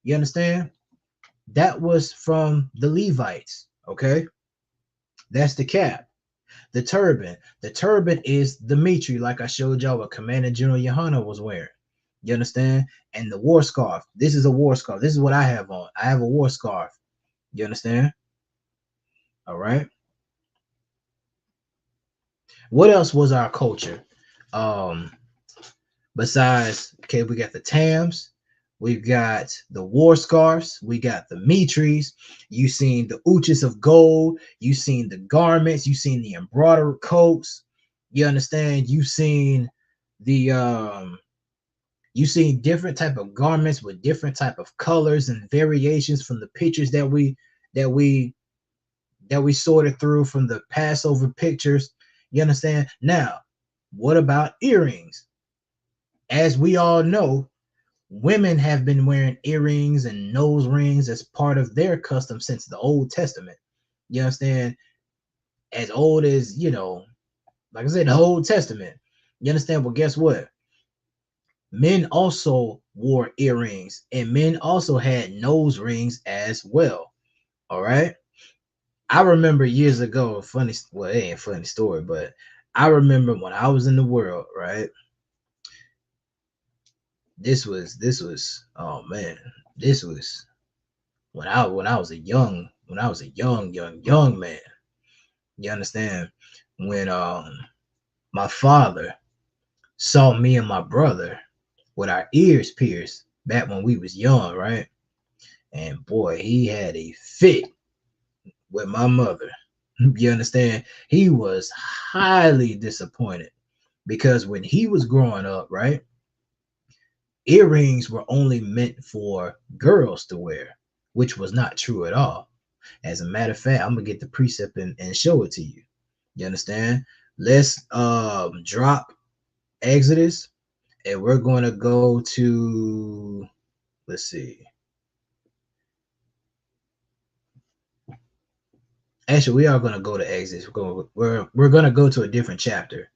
You understand? That was from the Levites. Okay. That's the cap. The turban. The turban is the mitri, like I showed y'all what Commander General Yohana was wearing. You understand? And the war scarf. This is a war scarf. This is what I have on. I have a war scarf. You understand? All right. What else was our culture? Um, Besides, okay, we got the Tams, we've got the war scarves, we got the Mitris. You seen the Uchis of gold, you seen the garments, you seen the embroidered coats. You understand? You seen different type of garments with different type of colors and variations from the pictures that we that we sorted through from the Passover pictures. You understand? Now, what about earrings? As we all know, women have been wearing earrings and nose rings as part of their custom since the Old Testament. You understand? As old as, like I said, the Old Testament. You understand? Well, guess what? Men also wore earrings and men also had nose rings as well. All right. I remember years ago, well, it ain't a funny story, but I remember when I was in the world, right? This was oh man, this was when I was a young man. You understand? When my father saw me and my brother with our ears pierced back when we was young, right? And boy, he had a fit with my mother. You understand? He was highly disappointed because when he was growing up, right, earrings were only meant for girls to wear, which was not true at all. As a matter of fact, I'm gonna get the precept and show it to you. You understand? Let's drop Exodus and we're going to go to, let's see. Actually, we are going to go to Exodus. We're going to go to a different chapter.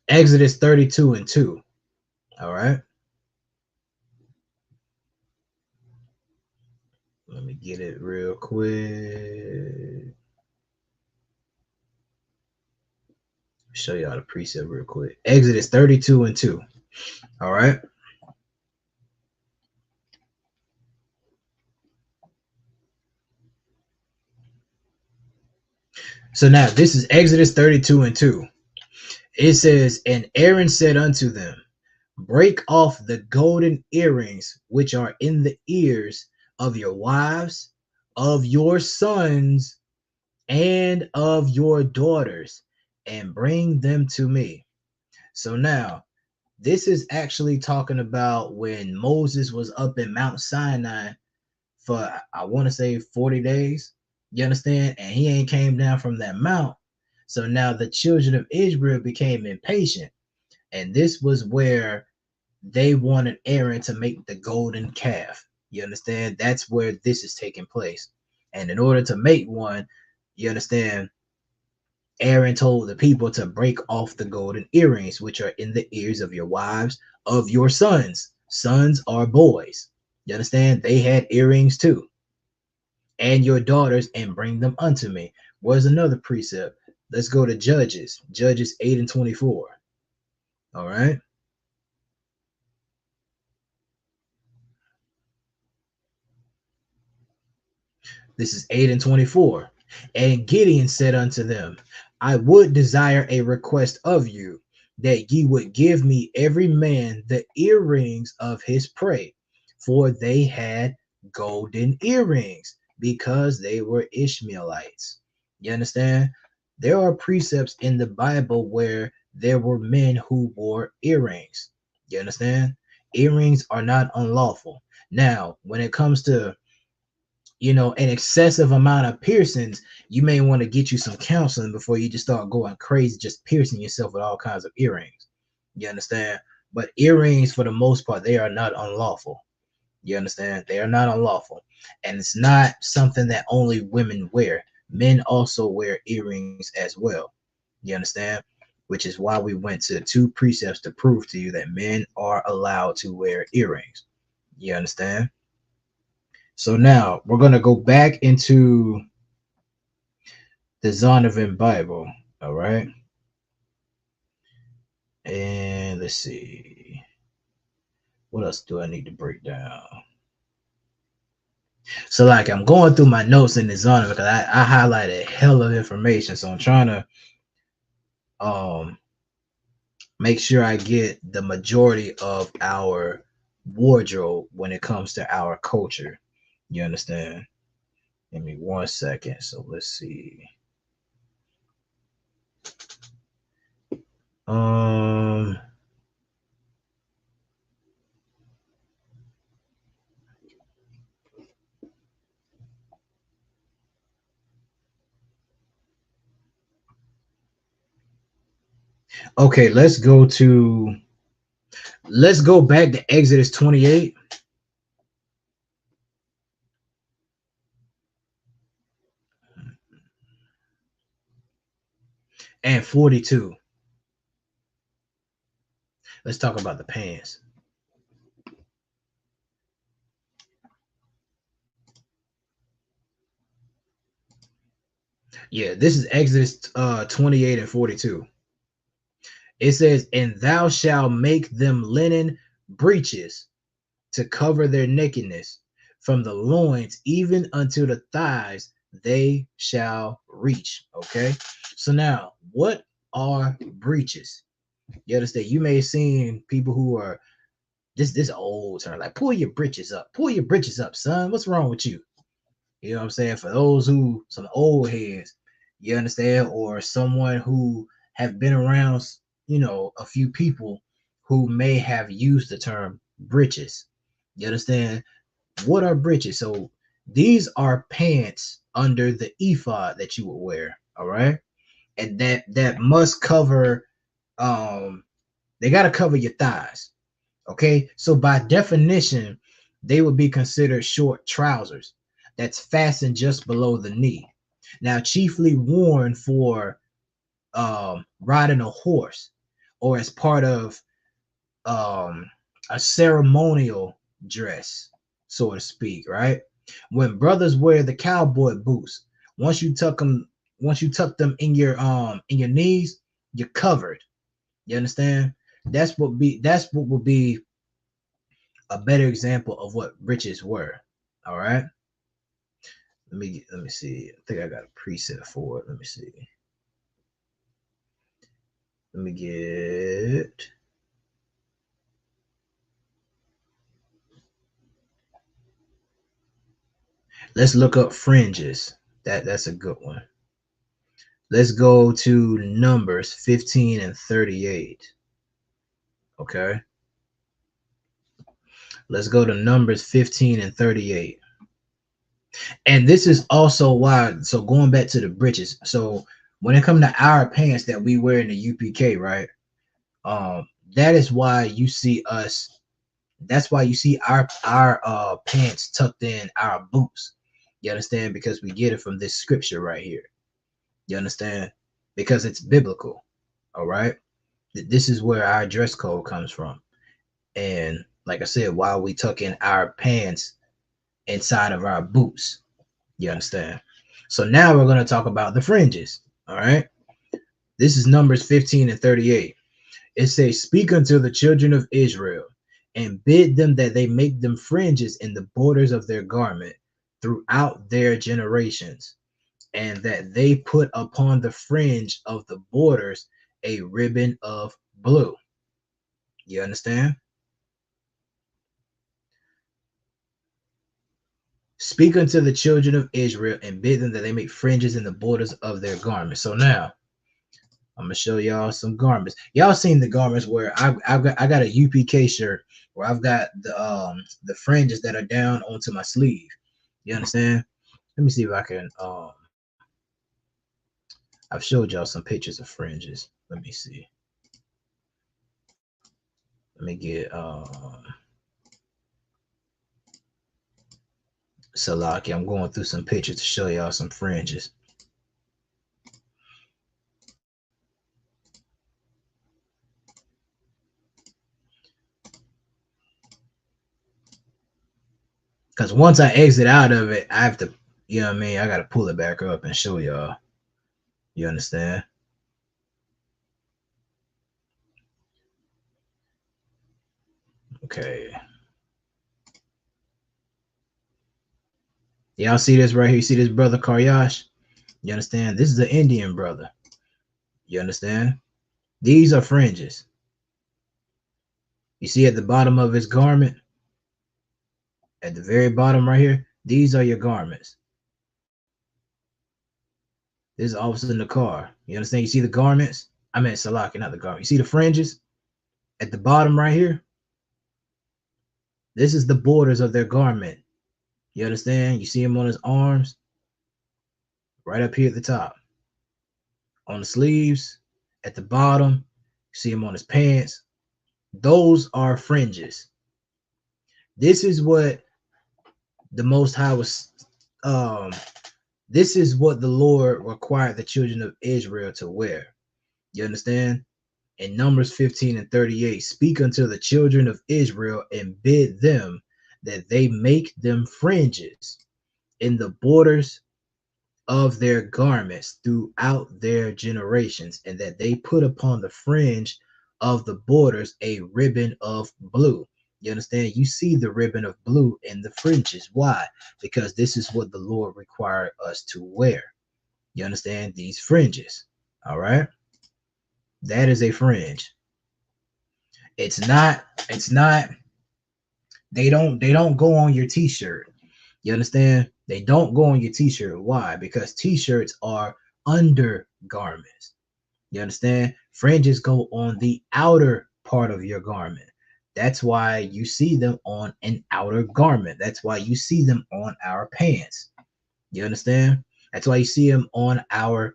Exodus 32 and 2. All right. Let me get it real quick. Show y'all the precept real quick. Exodus 32 and 2. All right. So now this is Exodus 32 and 2. It says, and Aaron said unto them, break off the golden earrings which are in the ears of your wives, of your sons, and of your daughters, and bring them to me. So now, this is actually talking about when Moses was up in Mount Sinai for, I want to say, 40 days. You understand? And he ain't came down from that mount. So now the children of Israel became impatient. And this was where they wanted Aaron to make the golden calf. You understand? That's where this is taking place. And in order to make one, you understand, Aaron told the people to break off the golden earrings, which are in the ears of your wives, of your sons. Sons are boys. You understand? They had earrings too. And your daughters, and bring them unto me. Where's another precept? Let's go to Judges. Judges 8 and 24. All right. This is 8 and 24. And Gideon said unto them, I would desire a request of you, that ye would give me every man the earrings of his prey, for they had golden earrings, because they were Ishmaelites. You understand? There are precepts in the Bible where there were men who wore earrings. You understand? Earrings are not unlawful. Now, when it comes to an excessive amount of piercings, you may want to get you some counseling before you just start going crazy, just piercing yourself with all kinds of earrings. You understand? But earrings, for the most part, they are not unlawful. You understand? They are not unlawful. And it's not something that only women wear. Men also wear earrings as well. You understand? Which is why we went to 2 precepts to prove to you that men are allowed to wear earrings. You understand? So now we're going to go back into the Zondervan Bible. All right. And let's see. What else do I need to break down? So like I'm going through my notes in this on because I highlighted a hell of information. So I'm trying to um make sure I get the majority of our wardrobe when it comes to our culture. You understand? Give me 1 second. So let's see. Um okay, let's go back to Exodus 28 and 42. Let's talk about the pants. Yeah, this is Exodus 28 and 42. It says, "And thou shalt make them linen breeches to cover their nakedness, from the loins even unto the thighs they shall reach." Okay, so now what are breeches? You understand? You may have seen people who are this old term, like pull your britches up, pull your britches up, son. What's wrong with you? You know what I'm saying? For those who some old heads, you understand, or someone who have been around, a few people who may have used the term britches. You understand? What are britches? So these are pants under the ephod that you would wear. All right, and that must cover. They got to cover your thighs. Okay, so by definition, they would be considered short trousers that's fastened just below the knee. Now, chiefly worn for riding a horse or as part of um, a ceremonial dress, so to speak, right? When brothers wear the cowboy boots, once you tuck them, in your knees, you're covered. You understand? That's what would be a better example of what riches were. All right. Let me see. I think I got a preset for it. Let me see. Let me get. Let's look up fringes. That's a good one. Let's go to Numbers 15 and 38. Okay. Let's go to Numbers 15 and 38. And this is also why, so going back to the breeches. So when it comes to our pants that we wear in the UPK, right? That is why you see us. That's why you see our pants tucked in our boots. You understand? Because we get it from this scripture right here. You understand? Because it's biblical. All right. This is where our dress code comes from. And like I said, while we tuck in our pants inside of our boots. You understand? So now we're going to talk about the fringes. All right. This is Numbers 15 and 38. It says, "Speak unto the children of Israel, and bid them that they make them fringes in the borders of their garment throughout their generations, and that they put upon the fringe of the borders a ribbon of blue." You understand? "Speak unto the children of Israel, and bid them that they make fringes in the borders of their garments." So now I'm gonna show y'all some garments. Y'all seen the garments where I got a UPK shirt where I've got the fringes that are down onto my sleeve. You understand? Let me see if I can I've showed y'all some pictures of fringes. Let me see. Let me get Salaki. I'm going through some pictures to show y'all some fringes. Because once I exit out of it, I have to, you know what I mean? I got to pull it back up and show y'all. You understand? Okay. Y'all see this right here? You see this brother Karyash? You understand? This is an Indian brother. You understand? These are fringes. You see at the bottom of his garment, at the very bottom right here, these are your garments. This is Officer in the car. You understand? You see the garments? I meant Salaki, not the garment. You see the fringes at the bottom right here? This is the borders of their garment. You understand? You see him on his arms, right up here at the top. On the sleeves, at the bottom, you see him on his pants. Those are fringes. This is what the Most High was. This is what the Lord required the children of Israel to wear. You understand? In Numbers 15 and 38, speak unto the children of Israel and bid them that they make them fringes in the borders of their garments throughout their generations, and that they put upon the fringe of the borders a ribbon of blue. You understand? You see the ribbon of blue in the fringes. Why? Because this is what the Lord required us to wear. You understand? These fringes. All right. That is a fringe. It's not, they don't go on your t-shirt. You understand? They don't go on your t-shirt. Why? Because t-shirts are undergarments. You understand? Fringes go on the outer part of your garment. That's why you see them on an outer garment. That's why you see them on our pants. You understand? That's why you see them on our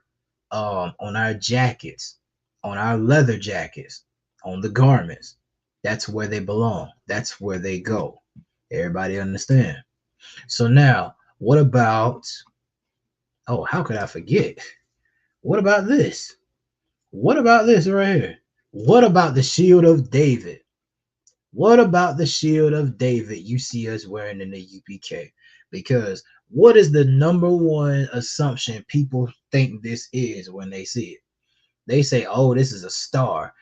jackets, on our leather jackets, on the garments. That's where they belong. That's where they go. Everybody understand? So now, what about, oh, how could I forget? What about this? What about this right here? What about the shield of David? What about the shield of David you see us wearing in the UPK? Because what is the number one assumption people think this is when they see it? They say, oh, this is a star.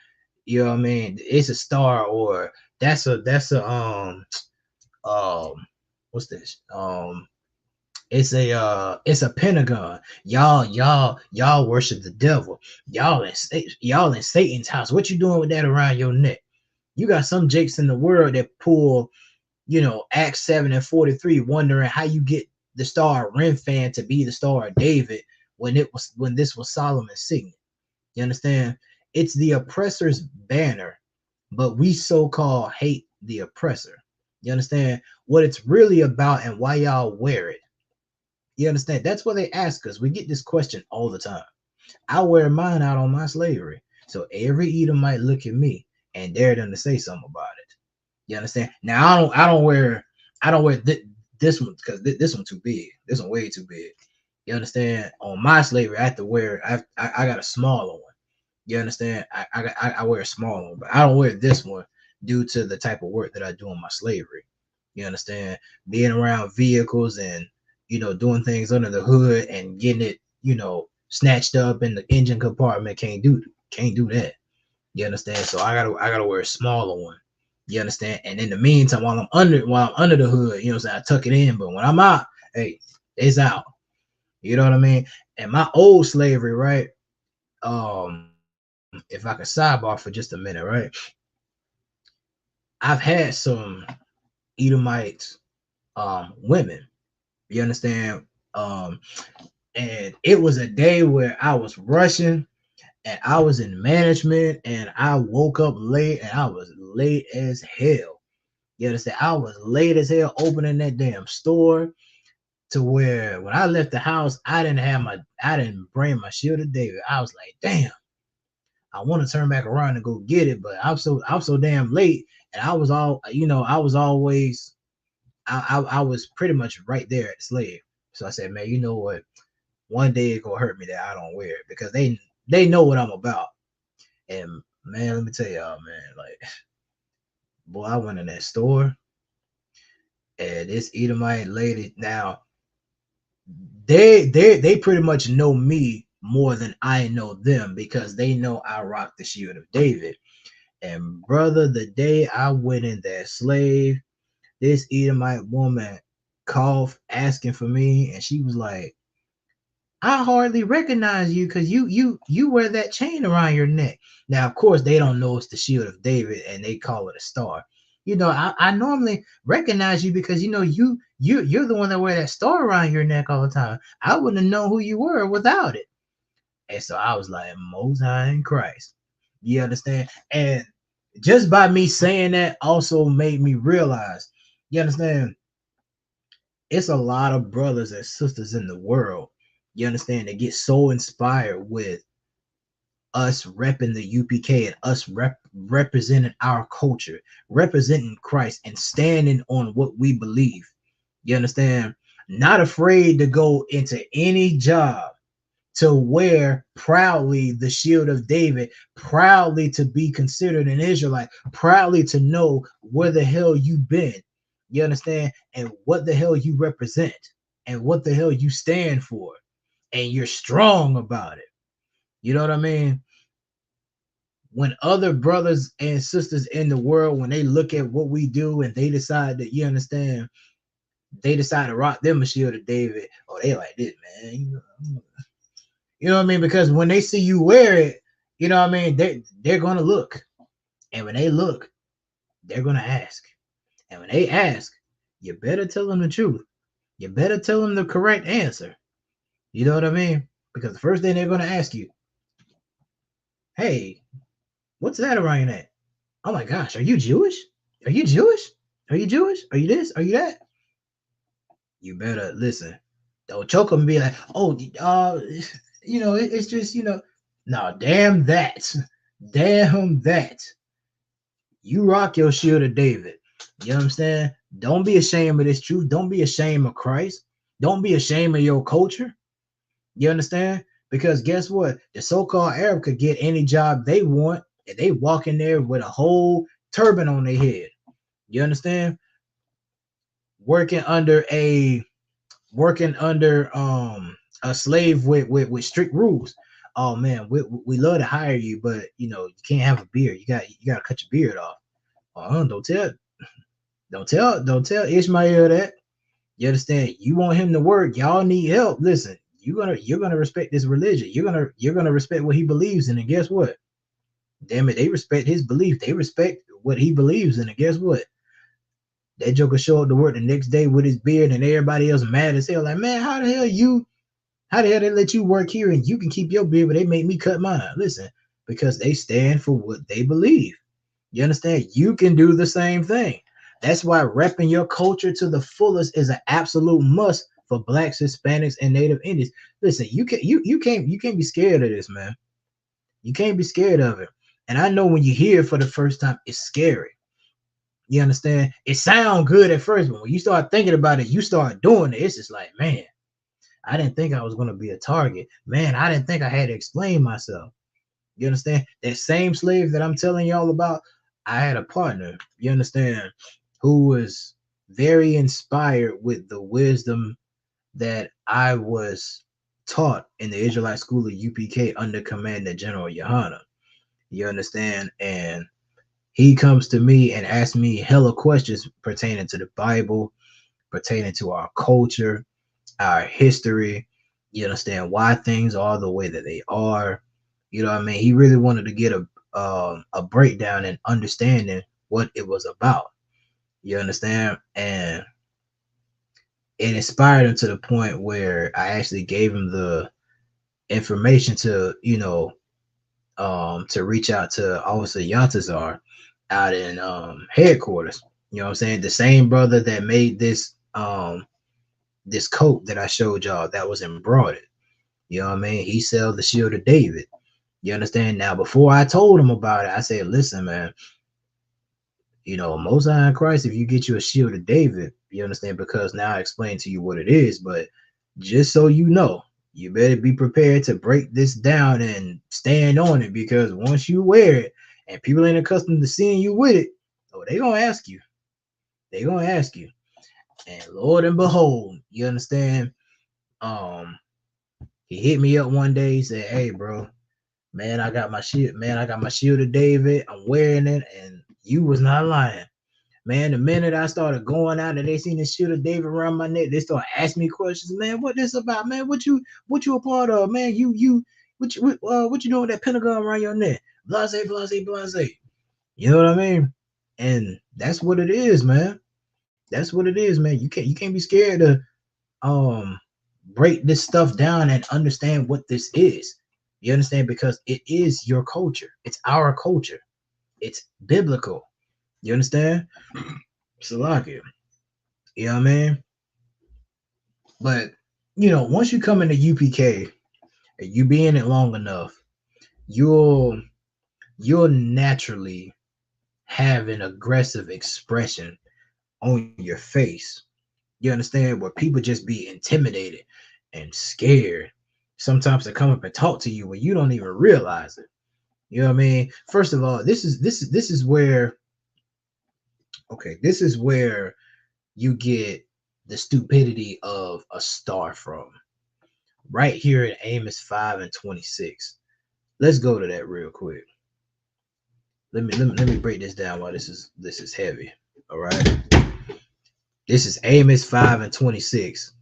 You know what I mean? It's a star, or that's a what's this? It's a pentagon. Y'all worship the devil. Y'all in Satan's house. What you doing with that around your neck? You got some jakes in the world that pull, Acts 7 and 43, wondering how you get the star Remphan to be the star of David when this was Solomon's signet. You understand? It's the oppressor's banner, but we so-called hate the oppressor. You understand what it's really about and why y'all wear it? You understand? That's what they ask us. We get this question all the time. I wear mine out on my slavery. So every Edomite look at me and dare them to say something about it. You understand? Now I don't wear this one because this one too big. This one way too big. You understand? On my slavery, I have to wear. I got a smaller one. You understand? I wear a small one, but I don't wear this one due to the type of work that I do on my slavery. You understand? Being around vehicles and doing things under the hood and getting it, snatched up in the engine compartment, can't do that. You understand? So I gotta wear a smaller one. You understand? And in the meantime, while I'm under the hood, I tuck it in. But when I'm out, hey, it's out. You know what I mean? And my old slavery, right? If I could sidebar for just a minute, right? I've had some Edomite women. You understand? And it was a day where I was rushing and I was in management and I woke up late and I was late as hell. You understand? I was late as hell opening that damn store to where when I left the house, I didn't bring my shield of David. I was like, damn, I want to turn back around and go get it, but I'm so damn late. And I was I was pretty much right there at the slave. So I said, man, you know what? One day it's gonna hurt me that I don't wear it because they know what I'm about. And man, let me tell y'all, man, like, boy, I went in that store and this Edomite lady, now they pretty much know me more than I know them because they know I rock the shield of David. And brother, the day I went in that slave, this Edomite woman called asking for me, and she was like, I hardly recognize you because you wear that chain around your neck. Now, of course, they don't know it's the shield of David and they call it a star. I normally recognize you because you're the one that wear that star around your neck all the time. I wouldn't have known who you were without it. And so I was like, Most High in Christ. You understand? And just by me saying that also made me realize, you understand, it's a lot of brothers and sisters in the world, you understand, they get so inspired with us repping the UPK and us representing our culture, representing Christ and standing on what we believe. You understand? Not afraid to go into any job to wear proudly the shield of David, proudly to be considered an Israelite, proudly to know where the hell you've been. You understand? And what the hell you represent and what the hell you stand for. And you're strong about it. You know what I mean? When other brothers and sisters in the world, when they look at what we do and they decide that, you understand, they decide to rock them a shield of David, oh, they like this, man. You know what I mean? Because when they see you wear it, you know what I mean, they're gonna look. And when they look, they're gonna ask. And when they ask, you better tell them the truth. You better tell them the correct answer. You know what I mean? Because the first thing they're gonna ask you, hey, what's that around your neck? Oh my gosh, are you Jewish? Are you Jewish? Are you Jewish? Are you this? Are you that? You better listen. Don't choke them and be like, oh, it's just, no, damn that. Damn that. You rock your shield of David. You understand? Don't be ashamed of this truth. Don't be ashamed of Christ. Don't be ashamed of your culture. You understand? Because guess what? The so-called Arab could get any job they want, and they walk in there with a whole turban on their head. You understand? Working under a slave with strict rules. Oh man, we love to hire you, but you can't have a beard. You got to cut your beard off. Don't tell Ishmael that. You understand? You want him to work. Y'all need help. Listen, you're gonna respect this religion. You're gonna respect what he believes in. And guess what? Damn it, they respect his belief. They respect what he believes in. And guess what? That joker show up to work the next day with his beard, and everybody else mad as hell. Like, man, how the hell they let you work here and you can keep your beard, but they make me cut mine? Listen, because they stand for what they believe. You understand? You can do the same thing. That's why repping your culture to the fullest is an absolute must for Blacks, Hispanics, and Native Indians. Listen, you can't be scared of this, man. You can't be scared of it. And I know when you hear it for the first time, it's scary. You understand? It sounds good at first, but when you start thinking about it, you start doing it. It's just like, man, I didn't think I was going to be a target. Man, I didn't think I had to explain myself. You understand? That same slave that I'm telling y'all about, I had a partner, you understand, who was very inspired with the wisdom that I was taught in the Israelite school of UPK under Commander General Yohana. You understand? And he comes to me and asks me hella questions pertaining to the Bible, pertaining to our culture, our history. You understand why things are the way that they are. You know what I mean? He really wanted to get a breakdown and understanding what it was about. You understand? And it inspired him to the point where I actually gave him the information to, to reach out to Officer Yantazar out in headquarters. You know what I'm saying? The same brother that made this coat that I showed y'all that was embroidered. You know what I mean? He sells the shield of David. You understand? Now, before I told him about it, I said, listen, man, Most High in Christ, if you get you a shield of David, you understand? Because now I explained to you what it is, but just so you know, you better be prepared to break this down and stand on it, because once you wear it and people ain't accustomed to seeing you with it, oh, they're going to ask you. They're going to ask you. And Lord and behold, you understand? He hit me up one day. He said, hey, bro, Man, I got my shield. Man, I got my shield of David. I'm wearing it, and you was not lying. Man, the minute I started going out and they seen the shield of David around my neck, they started asking me questions. Man, what this about? Man, what you a part of? Man, what you doing with that pentagon around your neck? Blase, blase, blase. You know what I mean? And that's what it is, man. That's what it is, man. You can't be scared to um break this stuff down and understand what this is. You understand? Because it is your culture. It's our culture. It's biblical. You understand? Salakia. You know what I mean? But once you come into UPK and you be in it long enough, you'll naturally have an aggressive expression on your face. You understand? Where people just be intimidated and scared. Sometimes they come up and talk to you when you don't even realize it. You know what I mean? First of all, this is where this is where you get the stupidity of a star from. Right here in Amos 5:26. Let's go to that real quick. Let me break this down while this is heavy. All right. This is Amos 5:26.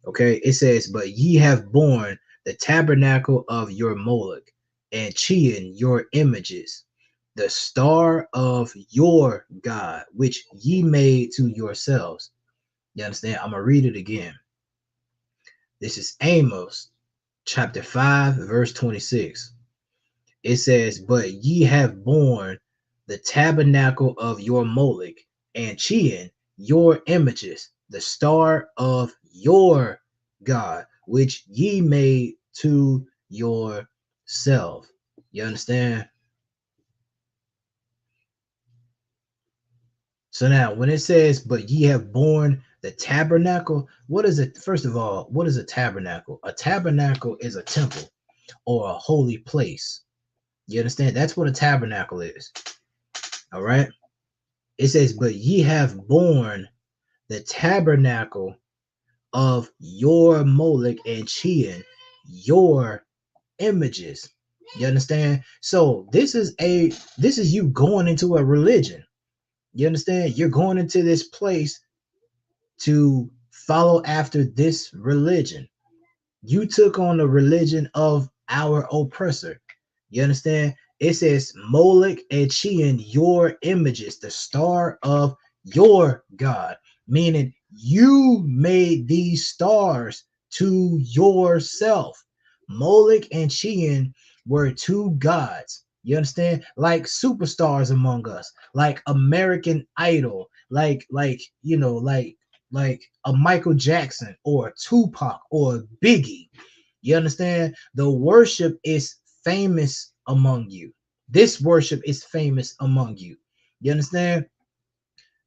Okay, it says, "But ye have borne the tabernacle of your Moloch, and Chian your images, the star of your God, which ye made to yourselves." You understand? I'm gonna read it again. This is Amos chapter 5, verse 26. It says, "But ye have borne the tabernacle of your Moloch, and Chian your images, the star of your God, which ye made to yourself." You understand? So now, when it says, "But ye have borne the tabernacle," what is it? First of all, what is a tabernacle? A tabernacle is a temple or a holy place. You understand? That's what a tabernacle is. All right. It says, "But ye have borne the tabernacle of your Moloch, and Chian your images." You understand? So this is you going into a religion. You understand? You're going into this place to follow after this religion. You took on the religion of our oppressor. You understand? It says, "Moloch and Chian your images, the star of your God," meaning you made these stars to yourself. Moloch and Chian were two gods. You understand? Like superstars among us, like American Idol, like a Michael Jackson or a Tupac or a Biggie. You understand? The worship is famous among you. This worship is famous among you. You understand?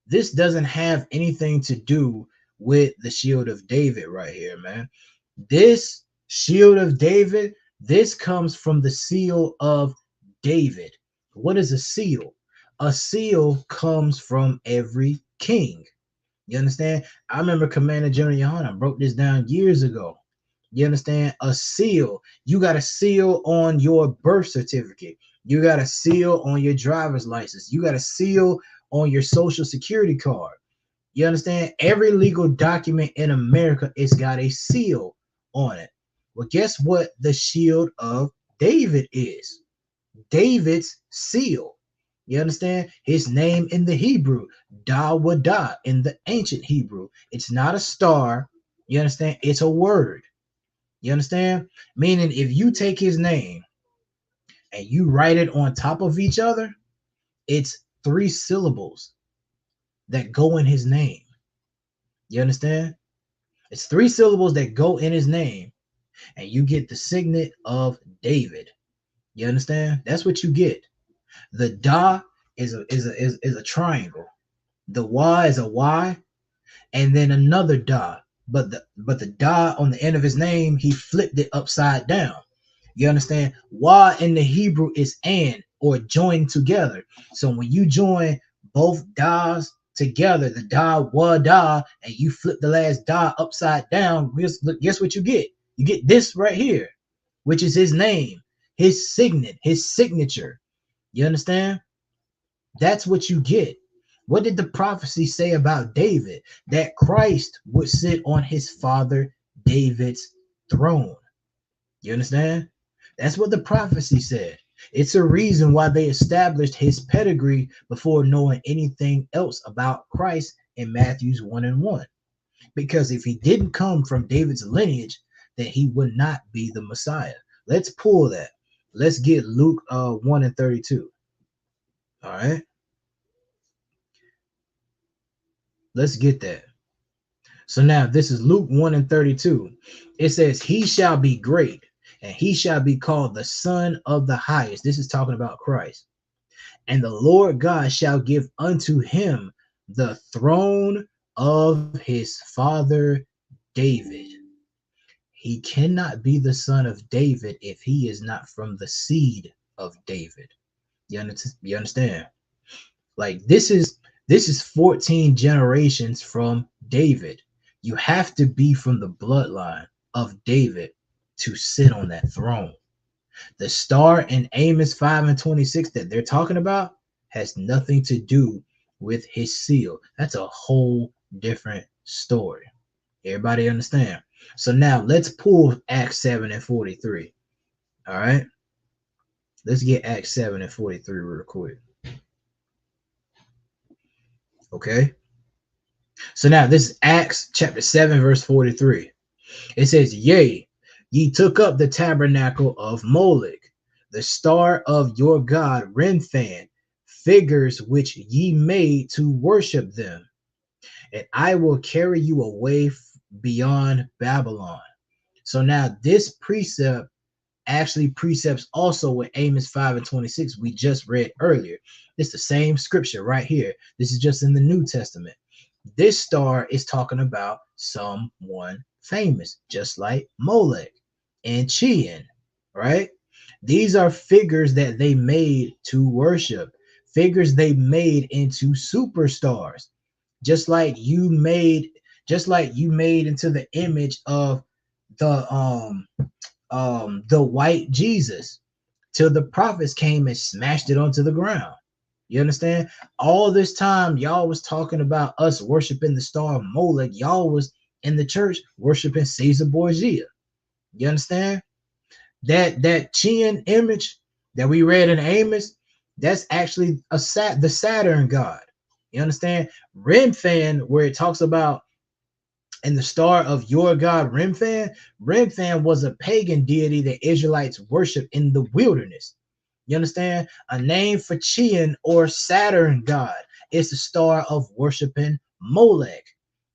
This doesn't have anything to do with the shield of David right here, man. This shield of David, this comes from the seal of David. What is a seal? A seal comes from every king. You understand? I remember Commander General Yohana broke this down years ago. You understand? A seal. You got a seal on your birth certificate. You got a seal on your driver's license. You got a seal on your social security card. You understand? Every legal document in America, it's got a seal on it. Well, guess what the shield of David is? David's seal. You understand? His name in the Hebrew, Dawadah, in the ancient Hebrew. It's not a star. You understand? It's a word. You understand? Meaning, if you take his name and you write it on top of each other, it's 3 syllables that go in his name. You understand? It's 3 syllables that go in his name, and you get the signet of David. You understand? That's what you get. The Da is a triangle. The Y is a Y, and then another Da. But the Da on the end of his name, he flipped it upside down. You understand? Wa in the Hebrew is and, or joined together. So when you join both Das together, the Da, wa, da, and you flip the last Da upside down, guess what you get? You get this right here, which is his name. his signet, his signature. You understand? That's what you get. What did the prophecy say about David? That Christ would sit on his father David's throne. You understand? That's what the prophecy said. It's a reason why they established his pedigree before knowing anything else about Christ in Matthew's 1 and 1. Because if he didn't come from David's lineage, then he would not be the Messiah. Let's pull that. Let's get Luke 1 and 32. All right. Let's get that. So now this is Luke 1 and 32. It says, he shall be great, and he shall be called the Son of the Highest. This is talking about Christ. And the Lord God shall give unto him the throne of his father David. He cannot be the son of David if he is not from the seed of David. You understand? Like this is 14 generations from David. You have to be from the bloodline of David to sit on that throne. The star in Amos 5 and 26 that they're talking about has nothing to do with his seal. That's a whole different story. Everybody understand? So now let's pull Acts 7 and 43. All right. Let's get Acts 7 and 43 real quick. Okay. So now this is Acts chapter 7, verse 43. It says, yea, ye took up the tabernacle of Moloch, the star of your god Remphan, figures which ye made to worship them. And I will carry you away beyond Babylon. So now this precept actually precepts also with Amos 5 and 26 we just read earlier. It's the same scripture right here. This is just in the New Testament. This star is talking about someone famous, just like Molech and Chian, right? These are figures that they made to worship, figures they made into superstars, just like you made into the image of the white Jesus till the prophets came and smashed it onto the ground. You understand? All this time, y'all was talking about us worshiping the star of Molech. Y'all was in the church worshiping Caesar Borgia. You understand? That Chian image that we read in Amos, that's actually the Saturn god. You understand? Remphan, where it talks about and the star of your god Remphan. Remphan was a pagan deity that Israelites worship in the wilderness. You understand? A name for Chian or Saturn god is the star of worshiping Molech.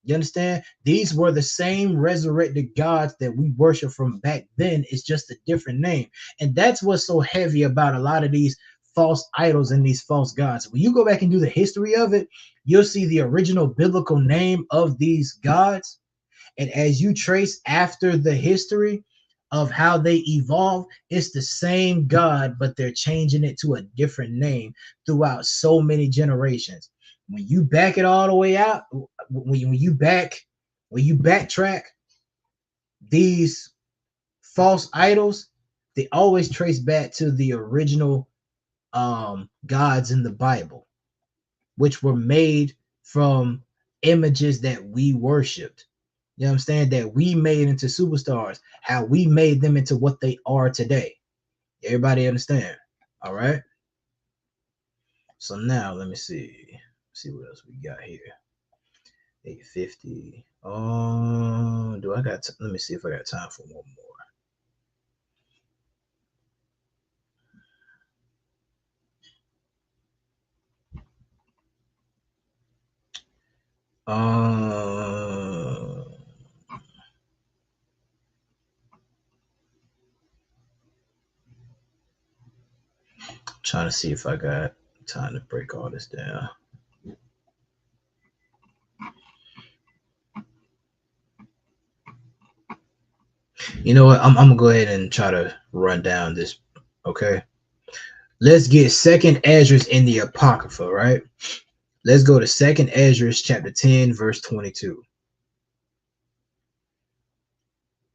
You understand? These were the same resurrected gods that we worship from back then. It's just a different name. And that's what's so heavy about a lot of these false idols and these false gods. When you go back and do the history of it, you'll see the original biblical name of these gods. And as you trace after the history of how they evolve, it's the same God, but they're changing it to a different name throughout so many generations. When you back it all the way out, when you backtrack these false idols, they always trace back to the original gods in the Bible, which were made from images that we worshipped. You know what I'm saying? That we made into superstars, how we made them into what they are today. Everybody understand? All right. So now let me see what else we got here. 850. Do I got? Let me see if I got time for one more. Trying to see if I got time to break all this down. You know what? I'm gonna go ahead and try to run down this. Okay. Let's get Second Esdras in the Apocrypha, right? Let's go to Second Esdras chapter 10, verse 22.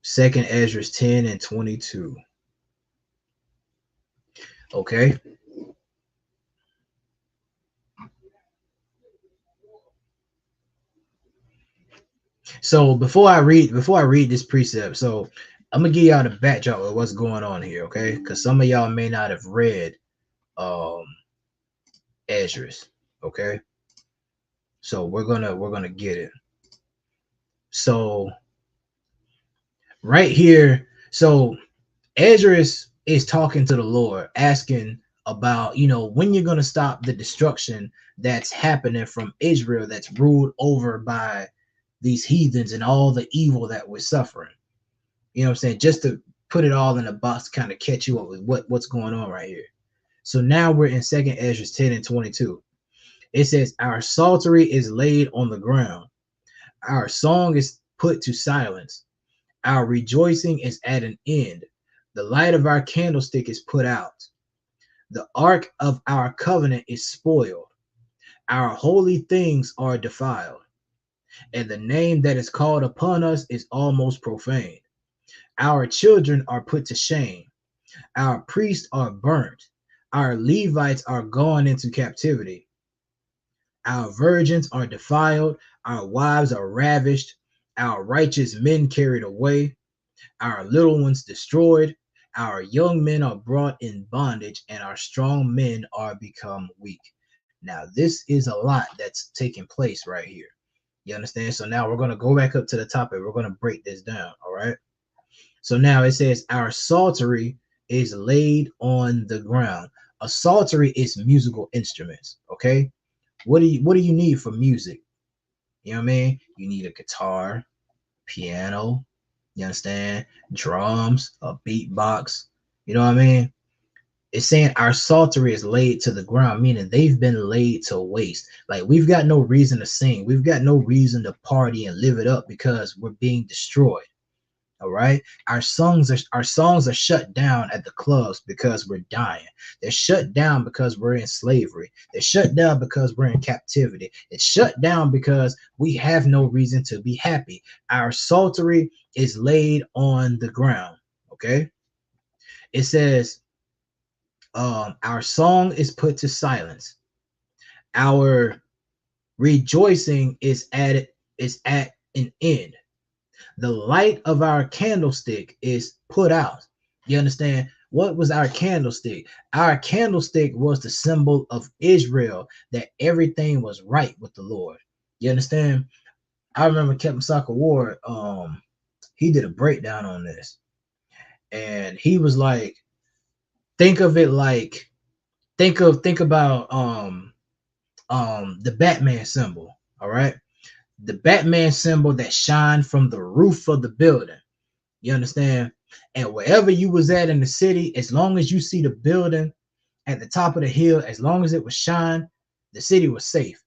Second Esdras 10 and 22. Okay. So before I read this precept, so I'm gonna give y'all the backdrop of what's going on here, okay? Because some of y'all may not have read um Esdras, okay? So we're gonna get it. So right here, so Esdras is talking to the Lord, asking about, when you're gonna stop the destruction that's happening from Israel, that's ruled over by these heathens and all the evil that we're suffering. You know what I'm saying? Just to put it all in a box, kind of catch you up with what's going on right here. So now we're in Second Esdras 10 and 22. It says, "Our psaltery is laid on the ground. Our song is put to silence. Our rejoicing is at an end. The light of our candlestick is put out. The ark of our covenant is spoiled. Our holy things are defiled. And the name that is called upon us is almost profaned. Our children are put to shame. Our priests are burnt. Our Levites are gone into captivity. Our virgins are defiled. Our wives are ravished. Our righteous men carried away. Our little ones destroyed. Our young men are brought in bondage, and our strong men are become weak." Now, this is a lot that's taking place right here. You understand? So now we're going to go back up to the topic. We're going to break this down. All right. So now it says, "Our psaltery is laid on the ground." A psaltery is musical instruments. Okay. What do you need for music? You know what I mean? You need a guitar, piano, you understand? Drums, a beatbox. You know what I mean? It's saying our psaltery is laid to the ground, meaning they've been laid to waste. Like, we've got no reason to sing. We've got no reason to party and live it up because we're being destroyed. All right. Our songs are shut down at the clubs because we're dying. They're shut down because we're in slavery. They're shut down because we're in captivity. It's shut down because we have no reason to be happy. Our psaltery is laid on the ground. Okay. It says, our song is put to silence. Our rejoicing is at an end. The light of our candlestick is put out. You understand? What was our candlestick? Our candlestick was the symbol of Israel, that everything was right with the Lord. You understand? I remember Captain Soccer Ward, he did a breakdown on this. And he was like, think of it like, think about the Batman symbol. All right. The Batman symbol that shined from the roof of the building. You understand? And wherever you was at in the city, as long as you see the building at the top of the hill, as long as it was shine, the city was safe.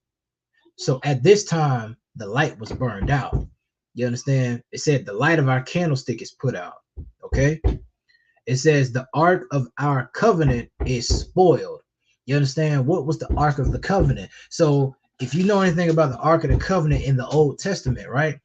So at this time, the light was burned out. You understand? It said the light of our candlestick is put out. Okay. It says the ark of our covenant is spoiled. You understand? What was the ark of the covenant? So if you know anything about the ark of the covenant in the Old Testament, right?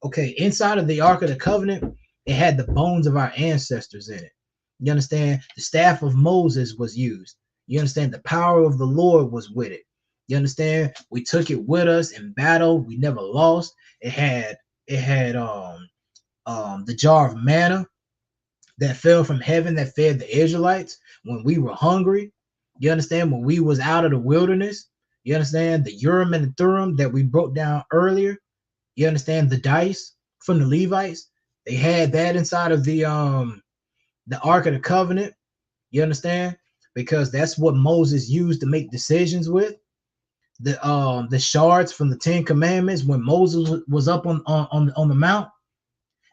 Okay, inside of the ark of the covenant, it had the bones of our ancestors in it. You understand? The staff of Moses was used. You understand? The power of the Lord was with it. You understand? We took it with us in battle. We never lost. It had the jar of manna that fell from heaven that fed the Israelites when we were hungry. You understand? When we was out of the wilderness. You understand? The Urim and the Thummim that we broke down earlier. You understand? The dice from the Levites, they had that inside of the Ark of the Covenant. You understand? Because that's what Moses used to make decisions with. The shards from the Ten Commandments when Moses was up on the mount,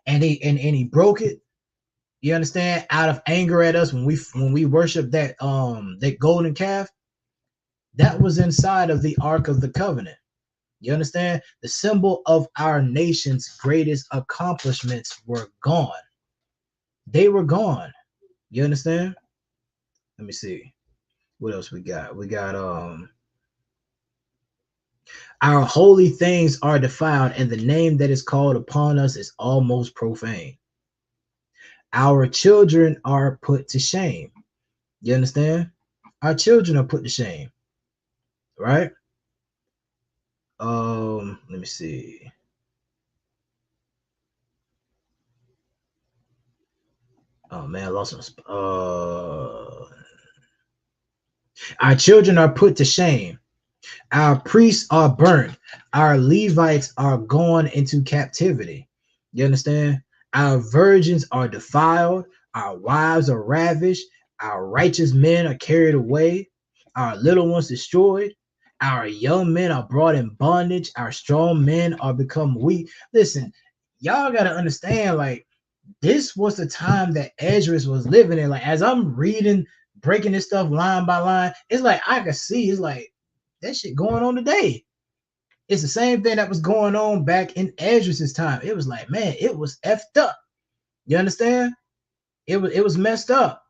and he broke it. You understand? Out of anger at us when we worshiped that golden calf, that was inside of the Ark of the Covenant. You understand? The symbol of our nation's greatest accomplishments were gone. They were gone. You understand? Let me see. What else we got? We got our holy things are defiled, and the name that is called upon us is almost profane. Our children are put to shame. You understand? Our children are put to shame, right? Let me see. Oh man, I lost my. Our children are put to shame. Our priests are burnt. Our Levites are gone into captivity. You understand? Our virgins are defiled. Our wives are ravished. Our righteous men are carried away. Our little ones destroyed. Our young men are brought in bondage. Our strong men are become weak. Listen, y'all got to understand, like, this was the time that Esdras was living in. Like, as I'm reading, breaking this stuff line by line, it's like I can see, it's like that shit going on today. It's the same thing that was going on back in Esdras' time. It was like, man, it was effed up. You understand? It was messed up.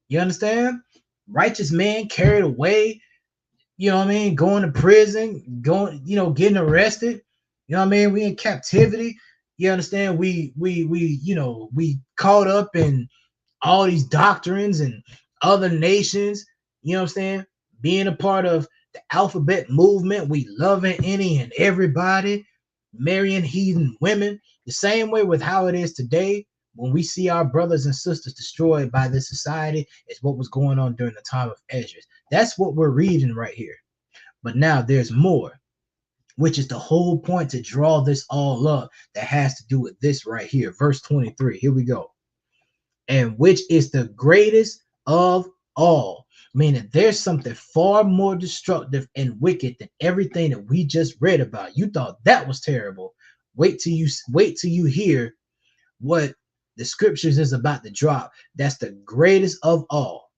You understand? Righteous men carried away, you know what I mean, going to prison, going, getting arrested. You know what I mean? We in captivity. You understand? We caught up in all these doctrines and other nations, you know what I'm saying? Being a part of the alphabet movement, we loving any and everybody, marrying heathen women, the same way with how it is today. When we see our brothers and sisters destroyed by this society, is what was going on during the time of Esdras. That's what we're reading right here. But now there's more, which is the whole point to draw this all up that has to do with this right here. Verse 23. Here we go. And which is the greatest of all. Meaning there's something far more destructive and wicked than everything that we just read about. You thought that was terrible. Wait till you hear what the scriptures is about to drop. That's the greatest of all.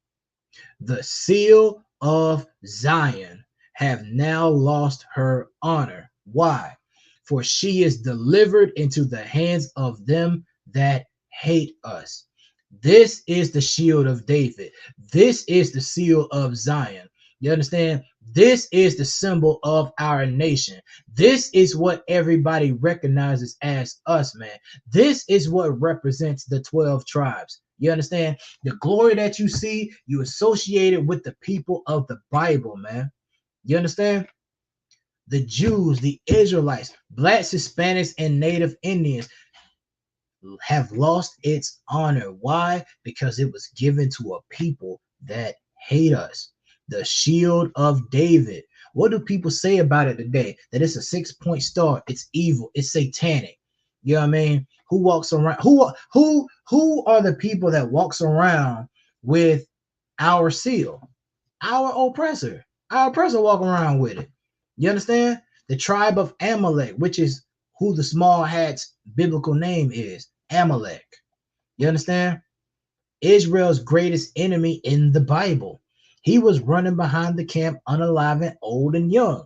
The seal of Zion have now lost her honor. Why? For she is delivered into the hands of them that hate us. This is the shield of David. This is the seal of Zion. You understand? This is the symbol of our nation. This is what everybody recognizes as us, man. This is what represents the 12 tribes. You understand? The glory that you see, you associate it with the people of the Bible, man. You understand? The Jews, the Israelites, blacks, Hispanics, and Native Indians have lost its honor. Why? Because it was given to a people that hate us. The shield of David. What do people say about it today? That it's a 6-point star. It's evil. It's satanic. You know what I mean? Who walks around? Who are the people that walks around with our seal? Our oppressor. Our oppressor walking around with it. You understand? The tribe of Amalek, which is who the small hat's biblical name is, Amalek. You understand? Israel's greatest enemy in the Bible. He was running behind the camp, unalive, old and young.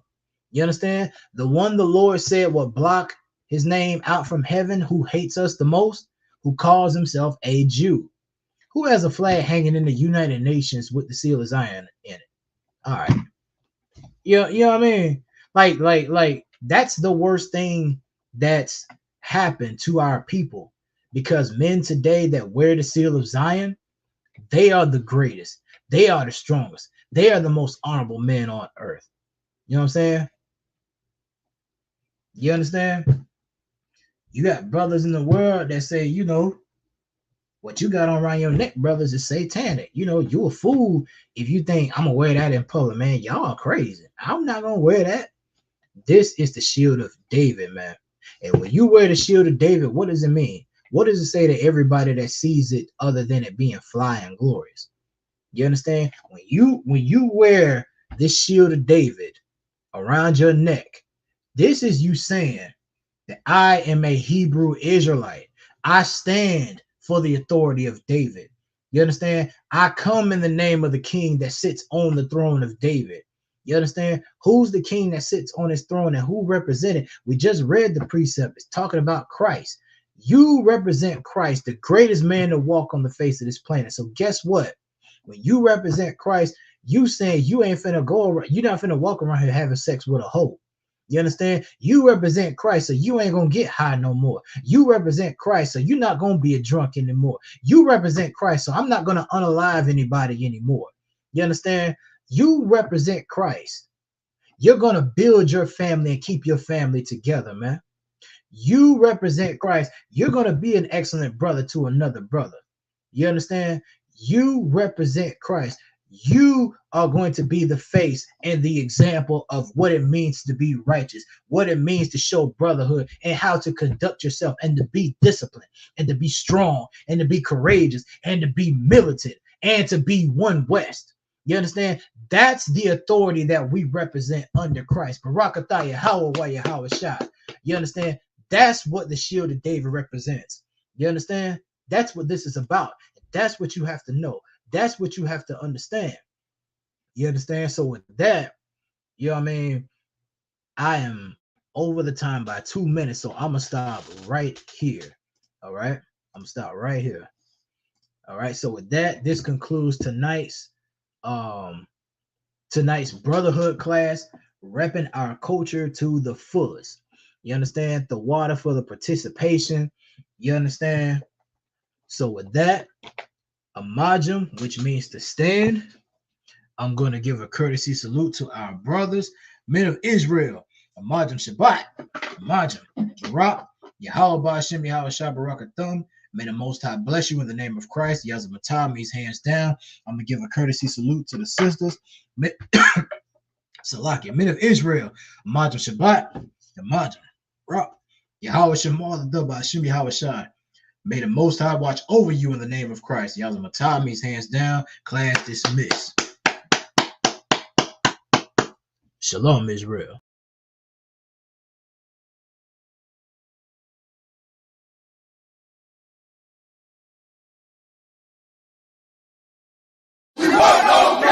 You understand? The one the Lord said would block his name out from heaven, who hates us the most, who calls himself a Jew, who has a flag hanging in the United Nations with the seal of Zion in it. All right. You know what I mean? Like that's the worst thing that's happened to our people, because men today that wear the seal of Zion, they are the greatest. They are the strongest. They are the most honorable men on earth. You know what I'm saying? You understand? You got brothers in the world that say, what you got on around your neck, brothers, is satanic. You a fool if you think I'm gonna wear that in public, man. Y'all are crazy. I'm not gonna wear that. This is the shield of David, man. And when you wear the shield of David, what does it mean? What does it say to everybody that sees it other than it being fly and glorious? You understand? When you wear this shield of David around your neck, this is you saying that I am a Hebrew Israelite. I stand for the authority of David. You understand? I come in the name of the king that sits on the throne of David. You understand? Who's the king that sits on his throne and who represented? We just read the precept. It's talking about Christ. You represent Christ, the greatest man to walk on the face of this planet. So guess what? When you represent Christ, you saying you ain't finna go around, you're not finna walk around here having sex with a hoe. You understand? You represent Christ, so you ain't gonna get high no more. You represent Christ, so you're not gonna be a drunk anymore. You represent Christ, so I'm not gonna unalive anybody anymore. You understand? You represent Christ. You're gonna build your family and keep your family together, man. You represent Christ. You're gonna be an excellent brother to another brother. You understand? You represent Christ. You are going to be the face and the example of what it means to be righteous, what it means to show brotherhood, and how to conduct yourself, and to be disciplined, and to be strong, and to be courageous, and to be militant, and to be one West. You understand? That's the authority that we represent under Christ. Barakatah Yahweh Yahweh Shah. You understand? That's what the shield of David represents. You understand? That's what this is about. That's what you have to know. That's what you have to understand. You understand? So with that, you know what I mean? I am over the time by 2 minutes, so I'm gonna stop right here. All right, I'm gonna stop right here. All right. So with that, this concludes tonight's brotherhood class, repping our culture to the fullest. You understand? The water for the participation. You understand? So with that, Amajim, which means to stand, I'm going to give a courtesy salute to our brothers, men of Israel. Amajim Shabbat, Amajim, Barak, Yahweh Hashem, Yahweh Shabbat, may the Most High bless you in the name of Christ. Yazamatah means hands down. I'm going to give a courtesy salute to the sisters. Salaki, men of Israel, Amajim Shabbat, Amajim, Barak, Yahweh Shemal, the Hashem, Yahweh Shai. May the Most High watch over you in the name of Christ. Yazamatah means hands down. Class dismissed. Shalom, Israel. We want no